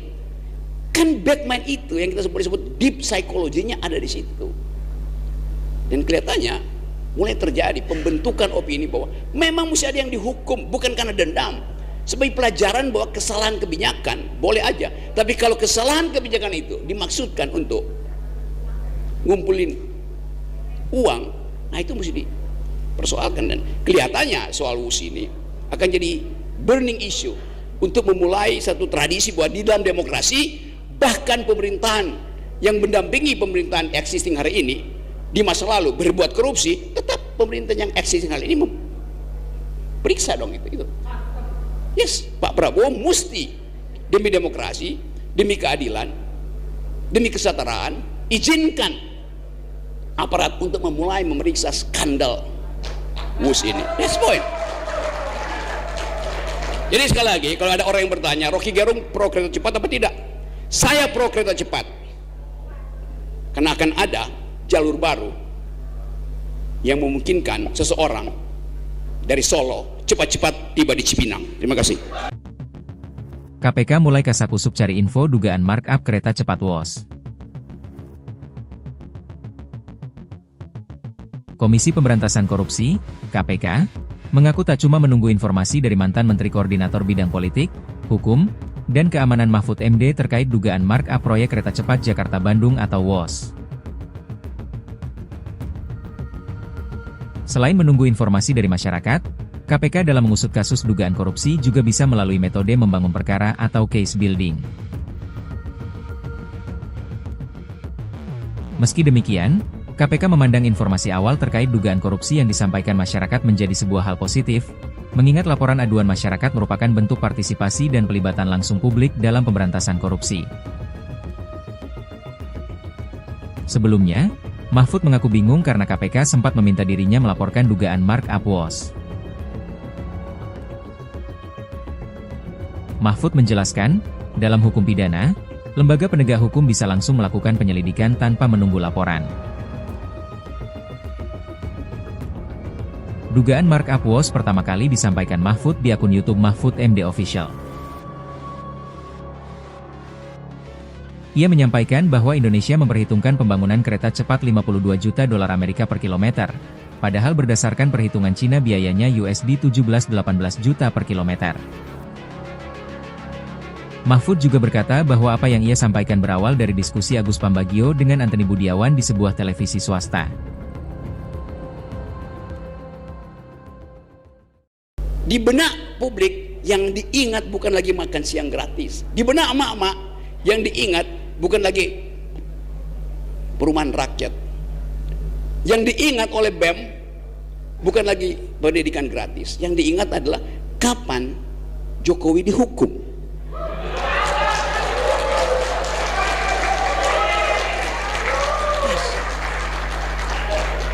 Kan backmind itu yang kita sebut deep psikologinya ada di situ. Dan kelihatannya mulai terjadi pembentukan opini bahwa memang mesti ada yang dihukum, bukan karena dendam, sebagai pelajaran bahwa kesalahan kebijakan boleh aja, tapi kalau kesalahan kebijakan itu dimaksudkan untuk ngumpulin uang, nah itu mesti dipersoalkan. Dan kelihatannya soal WUS ini akan jadi burning issue untuk memulai satu tradisi bahwa di dalam demokrasi, bahkan pemerintahan yang mendampingi pemerintahan existing hari ini di masa lalu berbuat korupsi, tetap pemerintahan yang existing hari ini periksa dong itu. Yes, Pak Prabowo mesti demi demokrasi, demi keadilan, demi kesetaraan, izinkan aparat untuk memulai memeriksa skandal WUS ini. That's point. Jadi sekali lagi, kalau ada orang yang bertanya, Rocky Gerung pro kereta cepat apa tidak? Saya pro kereta cepat, karena akan ada jalur baru yang memungkinkan seseorang dari Solo cepat-cepat tiba di Cipinang. Terima kasih. KPK mulai kasakusuk cari info dugaan markup kereta cepat WOS. Komisi Pemberantasan Korupsi, KPK, mengaku tak cuma menunggu informasi dari mantan Menteri Koordinator Bidang Politik, Hukum, dan Keamanan Mahfud MD terkait dugaan markup proyek kereta cepat Jakarta-Bandung atau WOS. Selain menunggu informasi dari masyarakat, KPK dalam mengusut kasus dugaan korupsi juga bisa melalui metode membangun perkara atau case building. Meski demikian, KPK memandang informasi awal terkait dugaan korupsi yang disampaikan masyarakat menjadi sebuah hal positif, mengingat laporan aduan masyarakat merupakan bentuk partisipasi dan pelibatan langsung publik dalam pemberantasan korupsi. Sebelumnya, Mahfud mengaku bingung karena KPK sempat meminta dirinya melaporkan dugaan markup WOS. Mahfud menjelaskan, dalam hukum pidana, lembaga penegak hukum bisa langsung melakukan penyelidikan tanpa menunggu laporan. Dugaan markup WOS pertama kali disampaikan Mahfud di akun YouTube Mahfud MD Official. Ia menyampaikan bahwa Indonesia memperhitungkan pembangunan kereta cepat 52 juta dolar Amerika per kilometer, padahal berdasarkan perhitungan Cina biayanya USD 17-18 juta per kilometer. Mahfud juga berkata bahwa apa yang ia sampaikan berawal dari diskusi Agus Pambagio dengan Antoni Budiawan di sebuah televisi swasta. Di benak publik yang diingat bukan lagi makan siang gratis. Di benak emak-emak yang diingat bukan lagi perumahan rakyat. Yang diingat oleh BEM bukan lagi pendidikan gratis. Yang diingat adalah kapan Jokowi dihukum.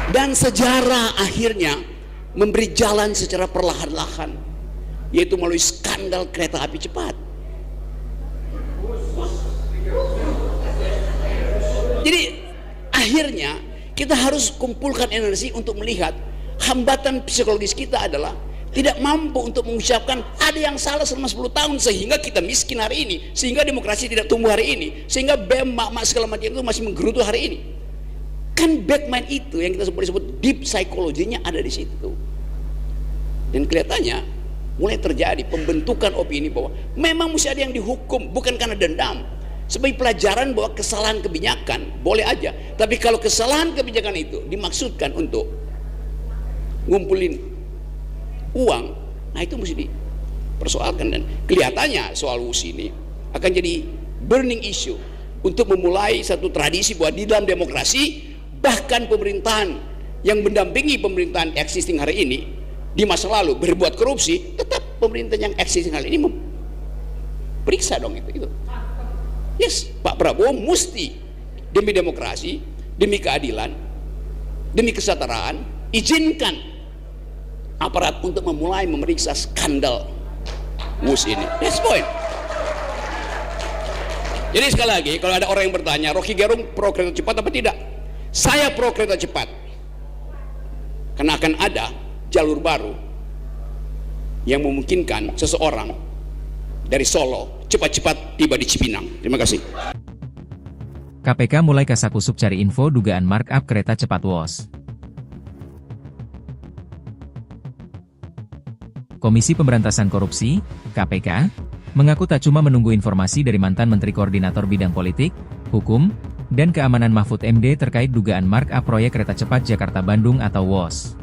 Dan sejarah akhirnya memberi jalan secara perlahan-lahan, yaitu melalui skandal kereta api cepat. Jadi akhirnya kita harus kumpulkan energi untuk melihat hambatan psikologis kita adalah tidak mampu untuk mengucapkan ada yang salah selama 10 tahun sehingga kita miskin hari ini, sehingga demokrasi tidak tumbuh hari ini, sehingga BEM, mak-mak segala macam itu masih menggerutu hari ini. Kan backman itu yang kita sebut deep psikologinya ada di situ. Dan kelihatannya mulai terjadi pembentukan opini bahwa memang mesti ada yang dihukum, bukan karena dendam, sebagai pelajaran bahwa kesalahan kebijakan boleh aja, tapi kalau kesalahan kebijakan itu dimaksudkan untuk ngumpulin uang, nah itu mesti dipersoalkan. Dan kelihatannya soal WUS ini akan jadi burning issue untuk memulai satu tradisi bahwa di dalam demokrasi bahkan pemerintahan yang mendampingi pemerintahan existing hari ini di masa lalu berbuat korupsi, tetap pemerintahan yang existing hari ini periksa dong itu. Yes, Pak Prabowo mesti demi demokrasi, demi keadilan, demi kesetaraan, izinkan aparat untuk memulai memeriksa skandal WUS ini. That's point. Jadi sekali lagi, kalau ada orang yang bertanya, Rocky Gerung pro kereta cepat apa tidak? Saya pro kereta cepat, karena akan ada jalur baru yang memungkinkan seseorang dari Solo cepat-cepat tiba di Cipinang. Terima kasih. KPK mulai kasakusuk cari info dugaan markup kereta cepat WOS. Komisi Pemberantasan Korupsi, KPK, mengaku tak cuma menunggu informasi dari mantan Menteri Koordinator Bidang Politik, Hukum, dan Keamanan Mahfud MD terkait dugaan markup proyek kereta cepat Jakarta-Bandung atau WOS.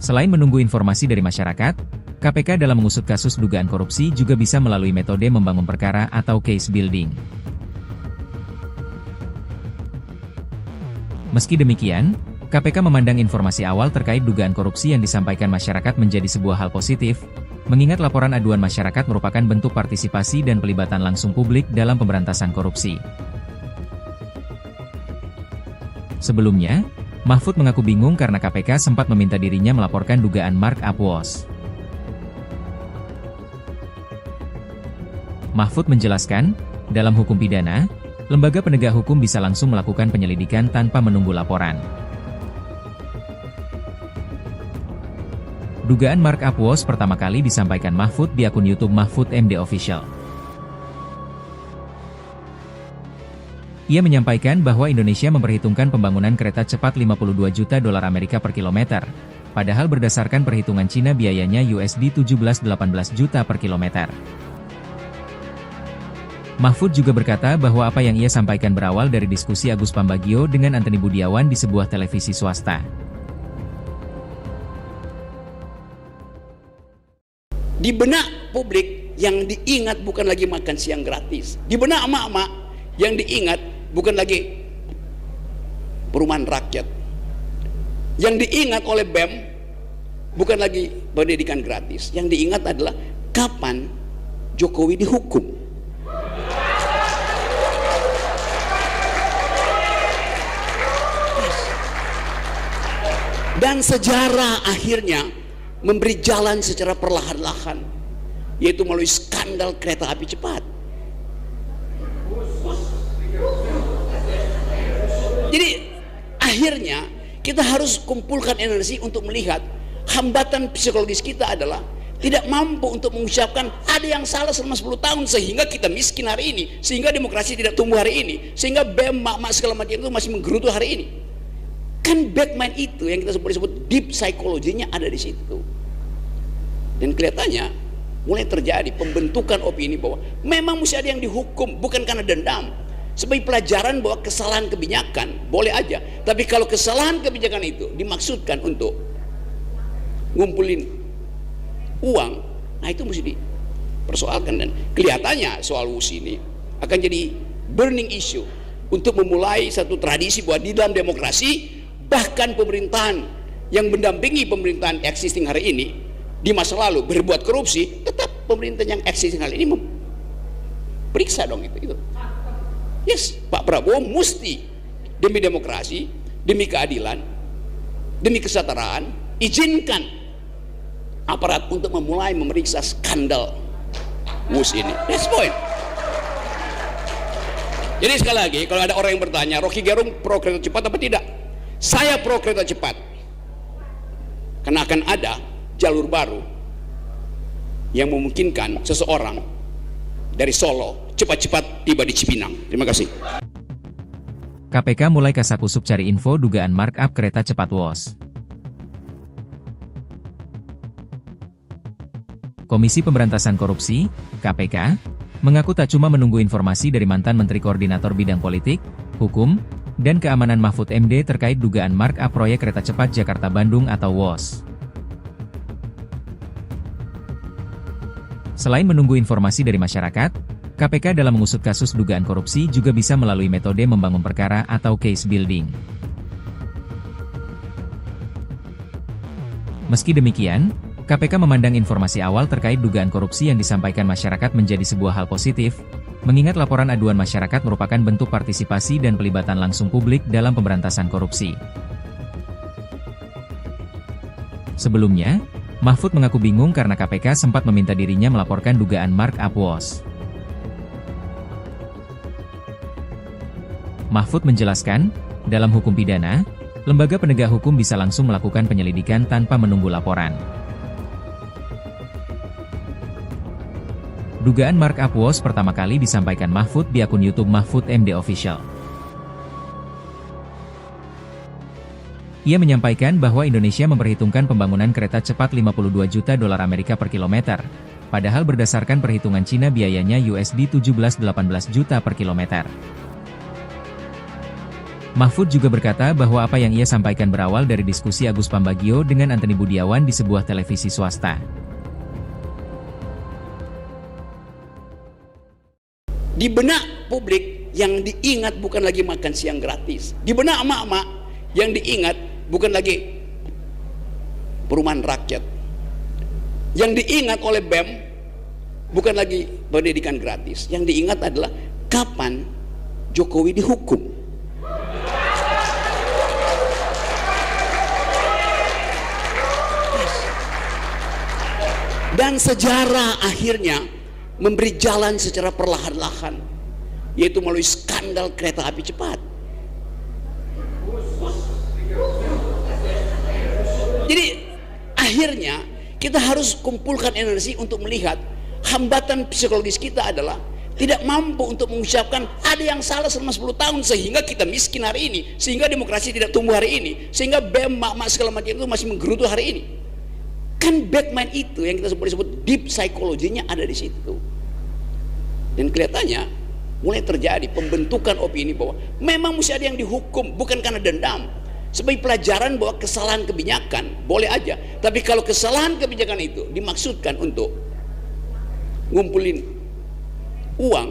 Selain menunggu informasi dari masyarakat, KPK dalam mengusut kasus dugaan korupsi juga bisa melalui metode membangun perkara atau case building. Meski demikian, KPK memandang informasi awal terkait dugaan korupsi yang disampaikan masyarakat menjadi sebuah hal positif, mengingat laporan aduan masyarakat merupakan bentuk partisipasi dan pelibatan langsung publik dalam pemberantasan korupsi. Sebelumnya, Mahfud mengaku bingung karena KPK sempat meminta dirinya melaporkan dugaan markup WOS. Mahfud menjelaskan, dalam hukum pidana, lembaga penegak hukum bisa langsung melakukan penyelidikan tanpa menunggu laporan. Dugaan markup WOS pertama kali disampaikan Mahfud di akun YouTube Mahfud MD Official. Ia menyampaikan bahwa Indonesia memperhitungkan pembangunan kereta cepat 52 juta dolar Amerika per kilometer, padahal berdasarkan perhitungan Cina biayanya USD 17-18 juta per kilometer. Mahfud juga berkata bahwa apa yang ia sampaikan berawal dari diskusi Agus Pambagio dengan Antoni Budiawan di sebuah televisi swasta. Di benak publik yang diingat bukan lagi makan siang gratis. Di benak emak-emak yang diingat bukan lagi perumahan rakyat. Yang diingat oleh BEM bukan lagi pendidikan gratis. Yang diingat adalah kapan Jokowi dihukum. Dan sejarah akhirnya memberi jalan secara perlahan-lahan, yaitu melalui skandal kereta api cepat. Jadi akhirnya kita harus kumpulkan energi untuk melihat hambatan psikologis kita adalah tidak mampu untuk mengucapkan ada yang salah selama 10 tahun sehingga kita miskin hari ini, sehingga demokrasi tidak tumbuh hari ini, sehingga BEM, mak-mak segala macam itu masih menggerutu hari ini. Kan backman itu yang kita sebut deep psikologinya ada di situ. Dan kelihatannya mulai terjadi pembentukan opini bahwa memang mesti ada yang dihukum, bukan karena dendam, sebagai pelajaran bahwa kesalahan kebijakan boleh aja, tapi kalau kesalahan kebijakan itu dimaksudkan untuk ngumpulin uang, nah itu mesti dipersoalkan. Dan kelihatannya soal WUS ini akan jadi burning issue untuk memulai satu tradisi bahwa di dalam demokrasi, bahkan pemerintahan yang mendampingi pemerintahan existing hari ini di masa lalu berbuat korupsi, tetap pemerintahan yang existing hari ini periksa dong itu. Yes, Pak Prabowo mesti demi demokrasi, demi keadilan, demi kesetaraan, izinkan aparat untuk memulai memeriksa skandal WUS ini. That's point. Jadi sekali lagi, kalau ada orang yang bertanya, Rocky Gerung pro kereta cepat apa tidak? Saya pro kereta cepat, karena akan ada jalur baru yang memungkinkan seseorang dari Solo cepat-cepat tiba di Cipinang. Terima kasih. KPK mulai kasakusuk cari info dugaan markup kereta cepat WOS. Komisi Pemberantasan Korupsi, KPK, mengaku tak cuma menunggu informasi dari mantan Menteri Koordinator Bidang Politik, Hukum, dan Keamanan Mahfud MD terkait dugaan markup proyek kereta cepat Jakarta-Bandung atau WOS. Selain menunggu informasi dari masyarakat, KPK dalam mengusut kasus dugaan korupsi juga bisa melalui metode membangun perkara atau case building. Meski demikian, KPK memandang informasi awal terkait dugaan korupsi yang disampaikan masyarakat menjadi sebuah hal positif, mengingat laporan aduan masyarakat merupakan bentuk partisipasi dan pelibatan langsung publik dalam pemberantasan korupsi. Sebelumnya, Mahfud mengaku bingung karena KPK sempat meminta dirinya melaporkan dugaan markup WOS. Mahfud menjelaskan, dalam hukum pidana, lembaga penegak hukum bisa langsung melakukan penyelidikan tanpa menunggu laporan. Dugaan markup WOS pertama kali disampaikan Mahfud di akun YouTube Mahfud MD Official. Ia menyampaikan bahwa Indonesia memperhitungkan pembangunan kereta cepat 52 juta dolar Amerika per kilometer, padahal berdasarkan perhitungan Cina biayanya USD 17-18 juta per kilometer. Mahfud juga berkata bahwa apa yang ia sampaikan berawal dari diskusi Agus Pambagio dengan Anthony Budiawan di sebuah televisi swasta. Di benak publik yang diingat bukan lagi makan siang gratis. Di benak emak-emak yang diingat bukan lagi perumahan rakyat. Yang diingat oleh BEM bukan lagi pendidikan gratis. Yang diingat adalah kapan Jokowi dihukum. Dan sejarah akhirnya memberi jalan secara perlahan-lahan, yaitu melalui skandal kereta api cepat. Jadi akhirnya kita harus kumpulkan energi untuk melihat hambatan psikologis kita adalah tidak mampu untuk mengucapkan ada yang salah selama 10 tahun sehingga kita miskin hari ini, sehingga demokrasi tidak tumbuh hari ini, sehingga BEM, mak-mak segala macam itu masih menggerutu hari ini. Kan backman itu yang kita sebut deep psychology-nya ada di situ. Dan kelihatannya mulai terjadi pembentukan opini bahwa memang mesti ada yang dihukum, bukan karena dendam, sebagai pelajaran bahwa kesalahan kebijakan boleh aja, tapi kalau kesalahan kebijakan itu dimaksudkan untuk ngumpulin uang,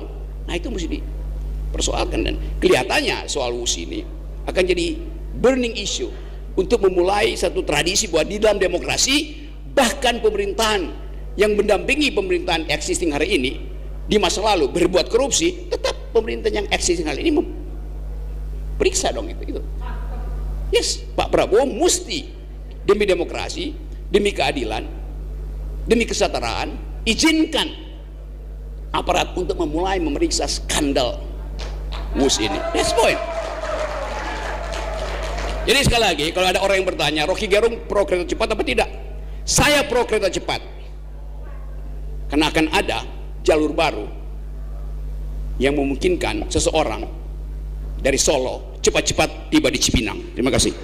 nah itu mesti dipersoalkan. Dan kelihatannya soal WUS ini akan jadi burning issue untuk memulai satu tradisi bahwa di dalam demokrasi, bahkan pemerintahan yang mendampingi pemerintahan existing hari ini di masa lalu berbuat korupsi, tetap pemerintahan yang existing hari ini periksa dong itu. Yes, Pak Prabowo mesti demi demokrasi, demi keadilan, demi kesetaraan, izinkan aparat untuk memulai memeriksa skandal WUS ini. That's point. Jadi sekali lagi, kalau ada orang yang bertanya, Rocky Gerung pro kereta cepat apa tidak? Saya pro kereta cepat, karena akan ada jalur baru yang memungkinkan seseorang dari Solo cepat-cepat tiba di Cipinang. Terima kasih.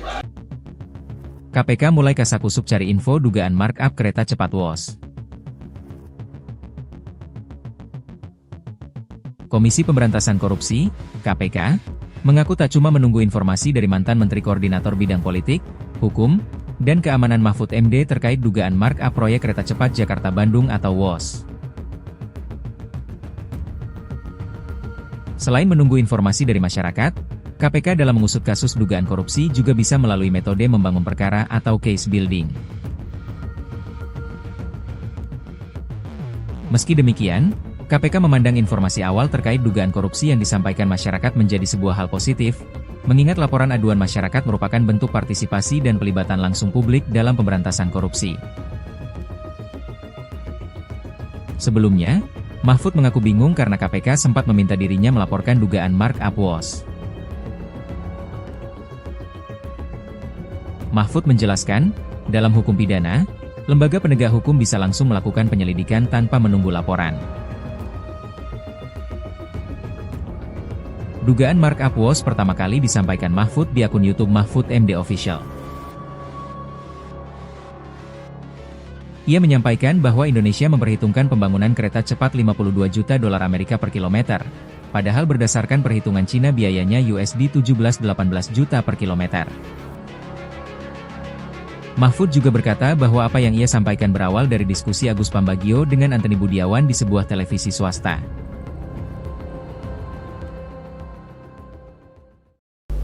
KPK mulai kasakusuk cari info dugaan markup kereta cepat WOS. Komisi Pemberantasan Korupsi, KPK, mengaku tak cuma menunggu informasi dari mantan Menteri Koordinator Bidang Politik, Hukum, dan Keamanan Mahfud MD terkait dugaan markup proyek kereta cepat Jakarta-Bandung atau WOS. Selain menunggu informasi dari masyarakat, KPK dalam mengusut kasus dugaan korupsi juga bisa melalui metode membangun perkara atau case building. Meski demikian, KPK memandang informasi awal terkait dugaan korupsi yang disampaikan masyarakat menjadi sebuah hal positif, mengingat laporan aduan masyarakat merupakan bentuk partisipasi dan pelibatan langsung publik dalam pemberantasan korupsi. Sebelumnya, Mahfud mengaku bingung karena KPK sempat meminta dirinya melaporkan dugaan markup WOS. Mahfud menjelaskan, dalam hukum pidana, lembaga penegak hukum bisa langsung melakukan penyelidikan tanpa menunggu laporan. Dugaan markup WOS pertama kali disampaikan Mahfud di akun YouTube Mahfud MD Official. Ia menyampaikan bahwa Indonesia memperhitungkan pembangunan kereta cepat 52 juta dolar Amerika per kilometer, padahal berdasarkan perhitungan Cina biayanya USD 17-18 juta per kilometer. Mahfud juga berkata bahwa apa yang ia sampaikan berawal dari diskusi Agus Pambagio dengan Antoni Budiawan di sebuah televisi swasta.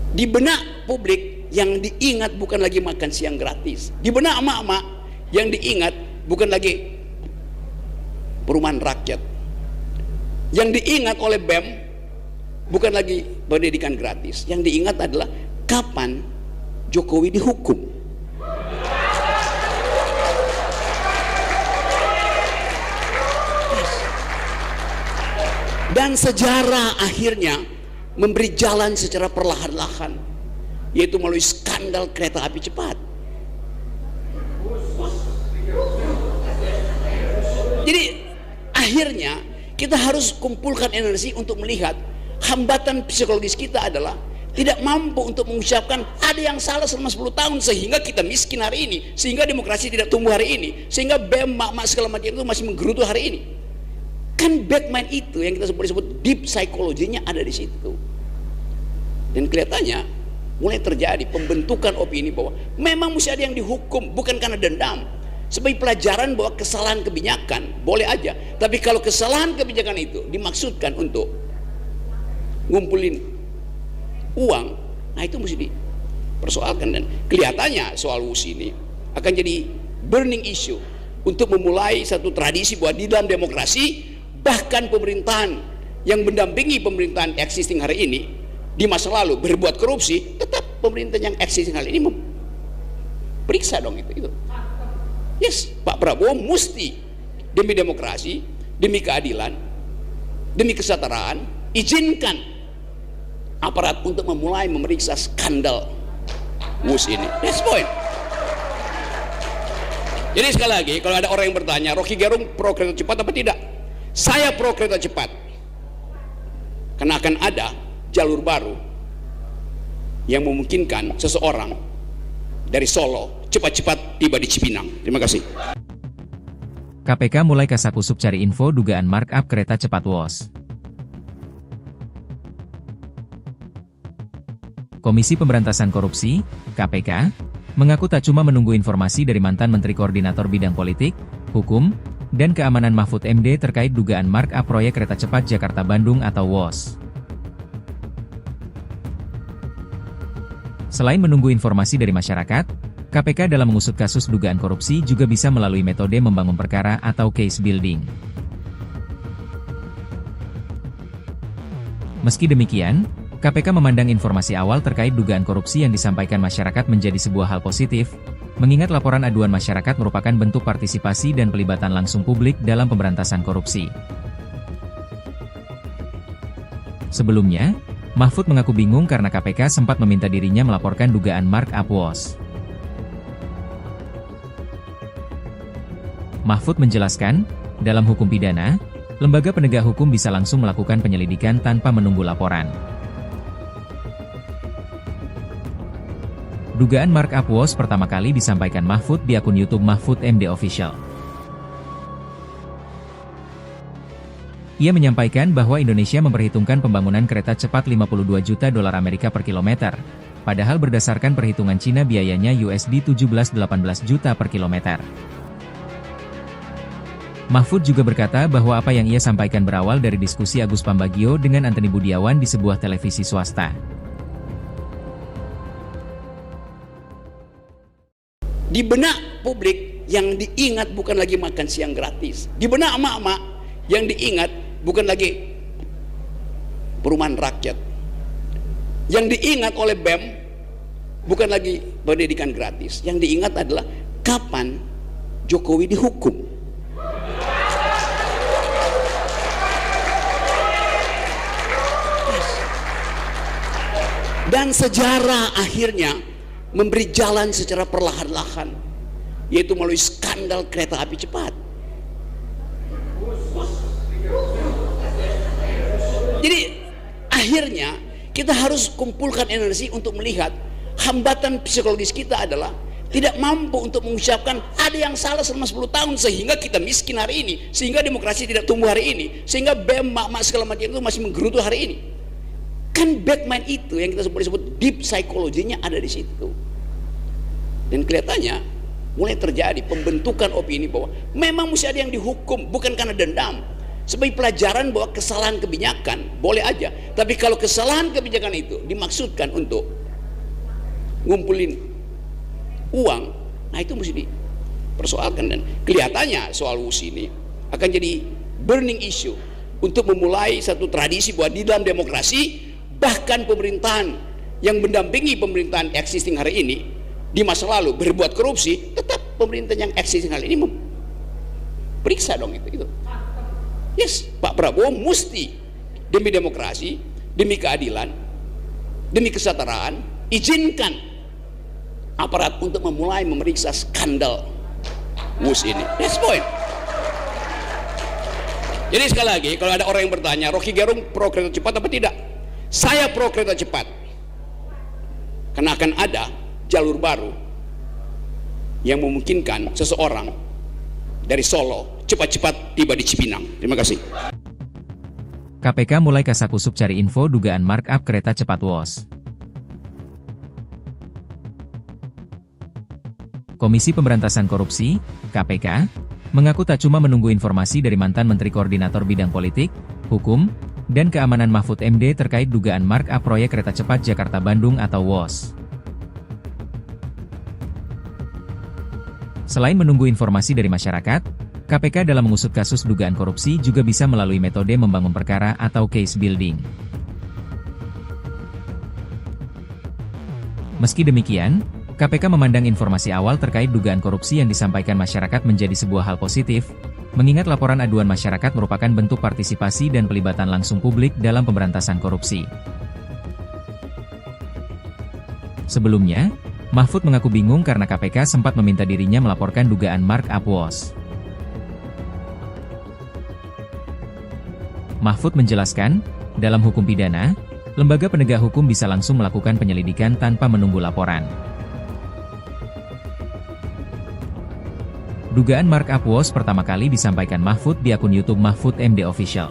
Di benak publik yang diingat bukan lagi makan siang gratis. Di benak emak-emak yang diingat bukan lagi perumahan rakyat. Yang diingat oleh BEM bukan lagi pendidikan gratis. Yang diingat adalah kapan Jokowi dihukum. Dan sejarah akhirnya memberi jalan secara perlahan-lahan, yaitu melalui skandal kereta api cepat. Jadi akhirnya kita harus kumpulkan energi untuk melihat hambatan psikologis kita adalah tidak mampu untuk mengucapkan ada yang salah selama 10 tahun sehingga kita miskin hari ini, sehingga demokrasi tidak tumbuh hari ini, sehingga BEM, mak-mak segala macam itu masih menggerutu hari ini. Kan Batman itu yang kita sebut deep psikologinya ada di situ. Dan kelihatannya mulai terjadi pembentukan opini bahwa memang mesti ada yang dihukum, bukan karena dendam, sebagai pelajaran bahwa kesalahan kebijakan boleh aja, tapi kalau kesalahan kebijakan itu dimaksudkan untuk ngumpulin uang, nah itu mesti dipersoalkan. Dan kelihatannya soal WUS ini akan jadi burning issue untuk memulai satu tradisi bahwa di dalam demokrasi bahkan pemerintahan yang mendampingi pemerintahan existing hari ini di masa lalu berbuat korupsi, tetap pemerintahan yang existing hari ini periksa dong itu. Yes, Pak Prabowo mesti demi demokrasi, demi keadilan, demi kesetaraan, izinkan aparat untuk memulai memeriksa skandal WUS ini. That's point. Jadi sekali lagi, kalau ada orang yang bertanya, Rocky Gerung pro kereta cepat apa tidak? Saya pro kereta cepat, karena akan ada jalur baru yang memungkinkan seseorang dari Solo cepat-cepat tiba di Cipinang. Terima kasih. KPK mulai kasakusuk cari info dugaan markup kereta cepat WOS. Komisi Pemberantasan Korupsi, KPK, mengaku tak cuma menunggu informasi dari mantan Menteri Koordinator Bidang Politik, Hukum, dan Keamanan Mahfud MD terkait dugaan markup proyek kereta cepat Jakarta-Bandung atau WOS. Selain menunggu informasi dari masyarakat, KPK dalam mengusut kasus dugaan korupsi juga bisa melalui metode membangun perkara atau case building. Meski demikian, KPK memandang informasi awal terkait dugaan korupsi yang disampaikan masyarakat menjadi sebuah hal positif, mengingat laporan aduan masyarakat merupakan bentuk partisipasi dan pelibatan langsung publik dalam pemberantasan korupsi. Sebelumnya, Mahfud mengaku bingung karena KPK sempat meminta dirinya melaporkan dugaan markup WOS. Mahfud menjelaskan, dalam hukum pidana, lembaga penegak hukum bisa langsung melakukan penyelidikan tanpa menunggu laporan. Dugaan markup WOS pertama kali disampaikan Mahfud di akun YouTube Mahfud MD Official. Ia menyampaikan bahwa Indonesia memperhitungkan pembangunan kereta cepat 52 juta dolar Amerika per kilometer, padahal berdasarkan perhitungan Cina biayanya USD 17-18 juta per kilometer. Mahfud juga berkata bahwa apa yang ia sampaikan berawal dari diskusi Agus Pambagio dengan Antony Budiawan di sebuah televisi swasta. Di benak publik yang diingat bukan lagi makan siang gratis. Di benak emak-emak yang diingat bukan lagi perumahan rakyat. Yang diingat oleh BEM bukan lagi pendidikan gratis. Yang diingat adalah kapan Jokowi dihukum. Dan sejarah akhirnya memberi jalan secara perlahan-lahan, yaitu melalui skandal kereta api cepat. Jadi akhirnya kita harus kumpulkan energi untuk melihat hambatan psikologis kita adalah tidak mampu untuk mengucapkan ada yang salah selama 10 tahun sehingga kita miskin hari ini, sehingga demokrasi tidak tumbuh hari ini, sehingga BEM, mak-mak segala macam itu masih menggerutu hari ini. Kan backman itu yang kita sebut deep psychology-nya ada di situ. Dan kelihatannya mulai terjadi pembentukan opini bahwa memang mesti ada yang dihukum, bukan karena dendam, sebagai pelajaran bahwa kesalahan kebijakan boleh aja, tapi kalau kesalahan kebijakan itu dimaksudkan untuk ngumpulin uang, nah itu mesti dipersoalkan. Dan kelihatannya soal WUS ini akan jadi burning issue untuk memulai satu tradisi bahwa di dalam demokrasi, bahkan pemerintahan yang mendampingi pemerintahan existing hari ini di masa lalu berbuat korupsi, tetap pemerintahan yang existing hari ini periksa dong itu. Yes, Pak Prabowo mesti demi demokrasi, demi keadilan, demi kesetaraan, izinkan aparat untuk memulai memeriksa skandal WUS ini. That's point. Jadi sekali lagi, kalau ada orang yang bertanya, Rocky Gerung pro kereta cepat apa tidak? Saya pro kereta cepat, karena akan ada jalur baru yang memungkinkan seseorang dari Solo cepat-cepat tiba di Cipinang. Terima kasih. KPK mulai kasakusuk cari info dugaan markup kereta cepat WOS. Komisi Pemberantasan Korupsi, KPK, mengaku tak cuma menunggu informasi dari mantan Menteri Koordinator Bidang Politik, Hukum, dan Keamanan Mahfud MD terkait dugaan markup proyek kereta cepat Jakarta-Bandung atau WOS. Selain menunggu informasi dari masyarakat, KPK dalam mengusut kasus dugaan korupsi juga bisa melalui metode membangun perkara atau case building. Meski demikian, KPK memandang informasi awal terkait dugaan korupsi yang disampaikan masyarakat menjadi sebuah hal positif, mengingat laporan aduan masyarakat merupakan bentuk partisipasi dan pelibatan langsung publik dalam pemberantasan korupsi. Sebelumnya, Mahfud mengaku bingung karena KPK sempat meminta dirinya melaporkan dugaan markup WOS. Mahfud menjelaskan, dalam hukum pidana, lembaga penegak hukum bisa langsung melakukan penyelidikan tanpa menunggu laporan. Dugaan markup WOS pertama kali disampaikan Mahfud di akun YouTube Mahfud MD Official.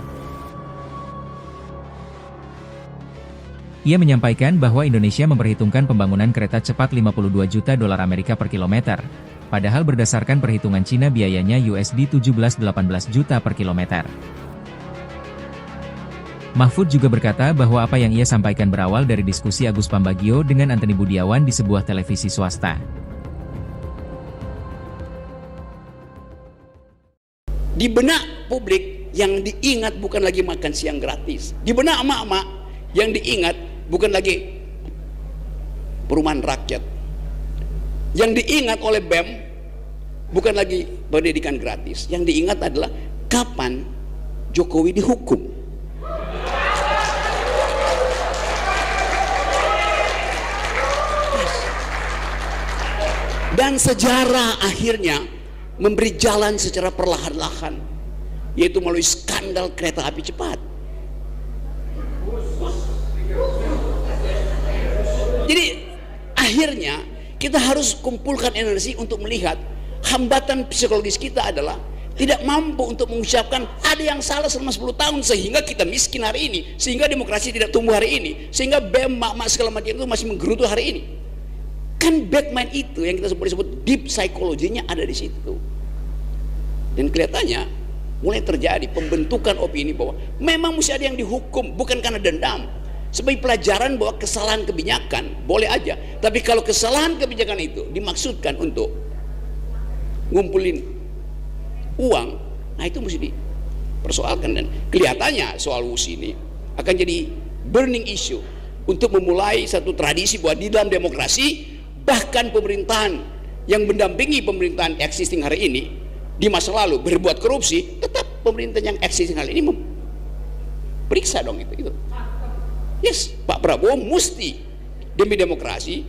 Ia menyampaikan bahwa Indonesia memperhitungkan pembangunan kereta cepat 52 juta dolar Amerika per kilometer, padahal berdasarkan perhitungan Cina biayanya USD 17-18 juta per kilometer. Mahfud juga berkata bahwa apa yang ia sampaikan berawal dari diskusi Agus Pambagio dengan Antony Budiawan di sebuah televisi swasta. Di benak publik yang diingat bukan lagi makan siang gratis. Di benak emak-emak yang diingat bukan lagi perumahan rakyat. Yang diingat oleh BEM bukan lagi pendidikan gratis. Yang diingat adalah kapan Jokowi dihukum. Dan sejarah akhirnya memberi jalan secara perlahan-lahan, yaitu melalui skandal kereta api cepat. Jadi akhirnya kita harus kumpulkan energi untuk melihat hambatan psikologis kita adalah tidak mampu untuk mengucapkan ada yang salah selama 10 tahun sehingga kita miskin hari ini, sehingga demokrasi tidak tumbuh hari ini, sehingga BEM, mak-mak segala macam itu masih menggerutu hari ini. Kan backmind itu yang kita sebut deep psychology-nya ada di situ. Dan kelihatannya mulai terjadi pembentukan opini bahwa memang mesti ada yang dihukum, bukan karena dendam, sebagai pelajaran bahwa kesalahan kebijakan boleh aja, tapi kalau kesalahan kebijakan itu dimaksudkan untuk ngumpulin uang, nah itu mesti dipersoalkan. Dan kelihatannya soal WUS ini akan jadi burning issue untuk memulai satu tradisi bahwa di dalam demokrasi, bahkan pemerintahan yang mendampingi pemerintahan existing hari ini di masa lalu berbuat korupsi, tetap pemerintahan yang existing hari ini periksa dong itu. Yes, Pak Prabowo mesti demi demokrasi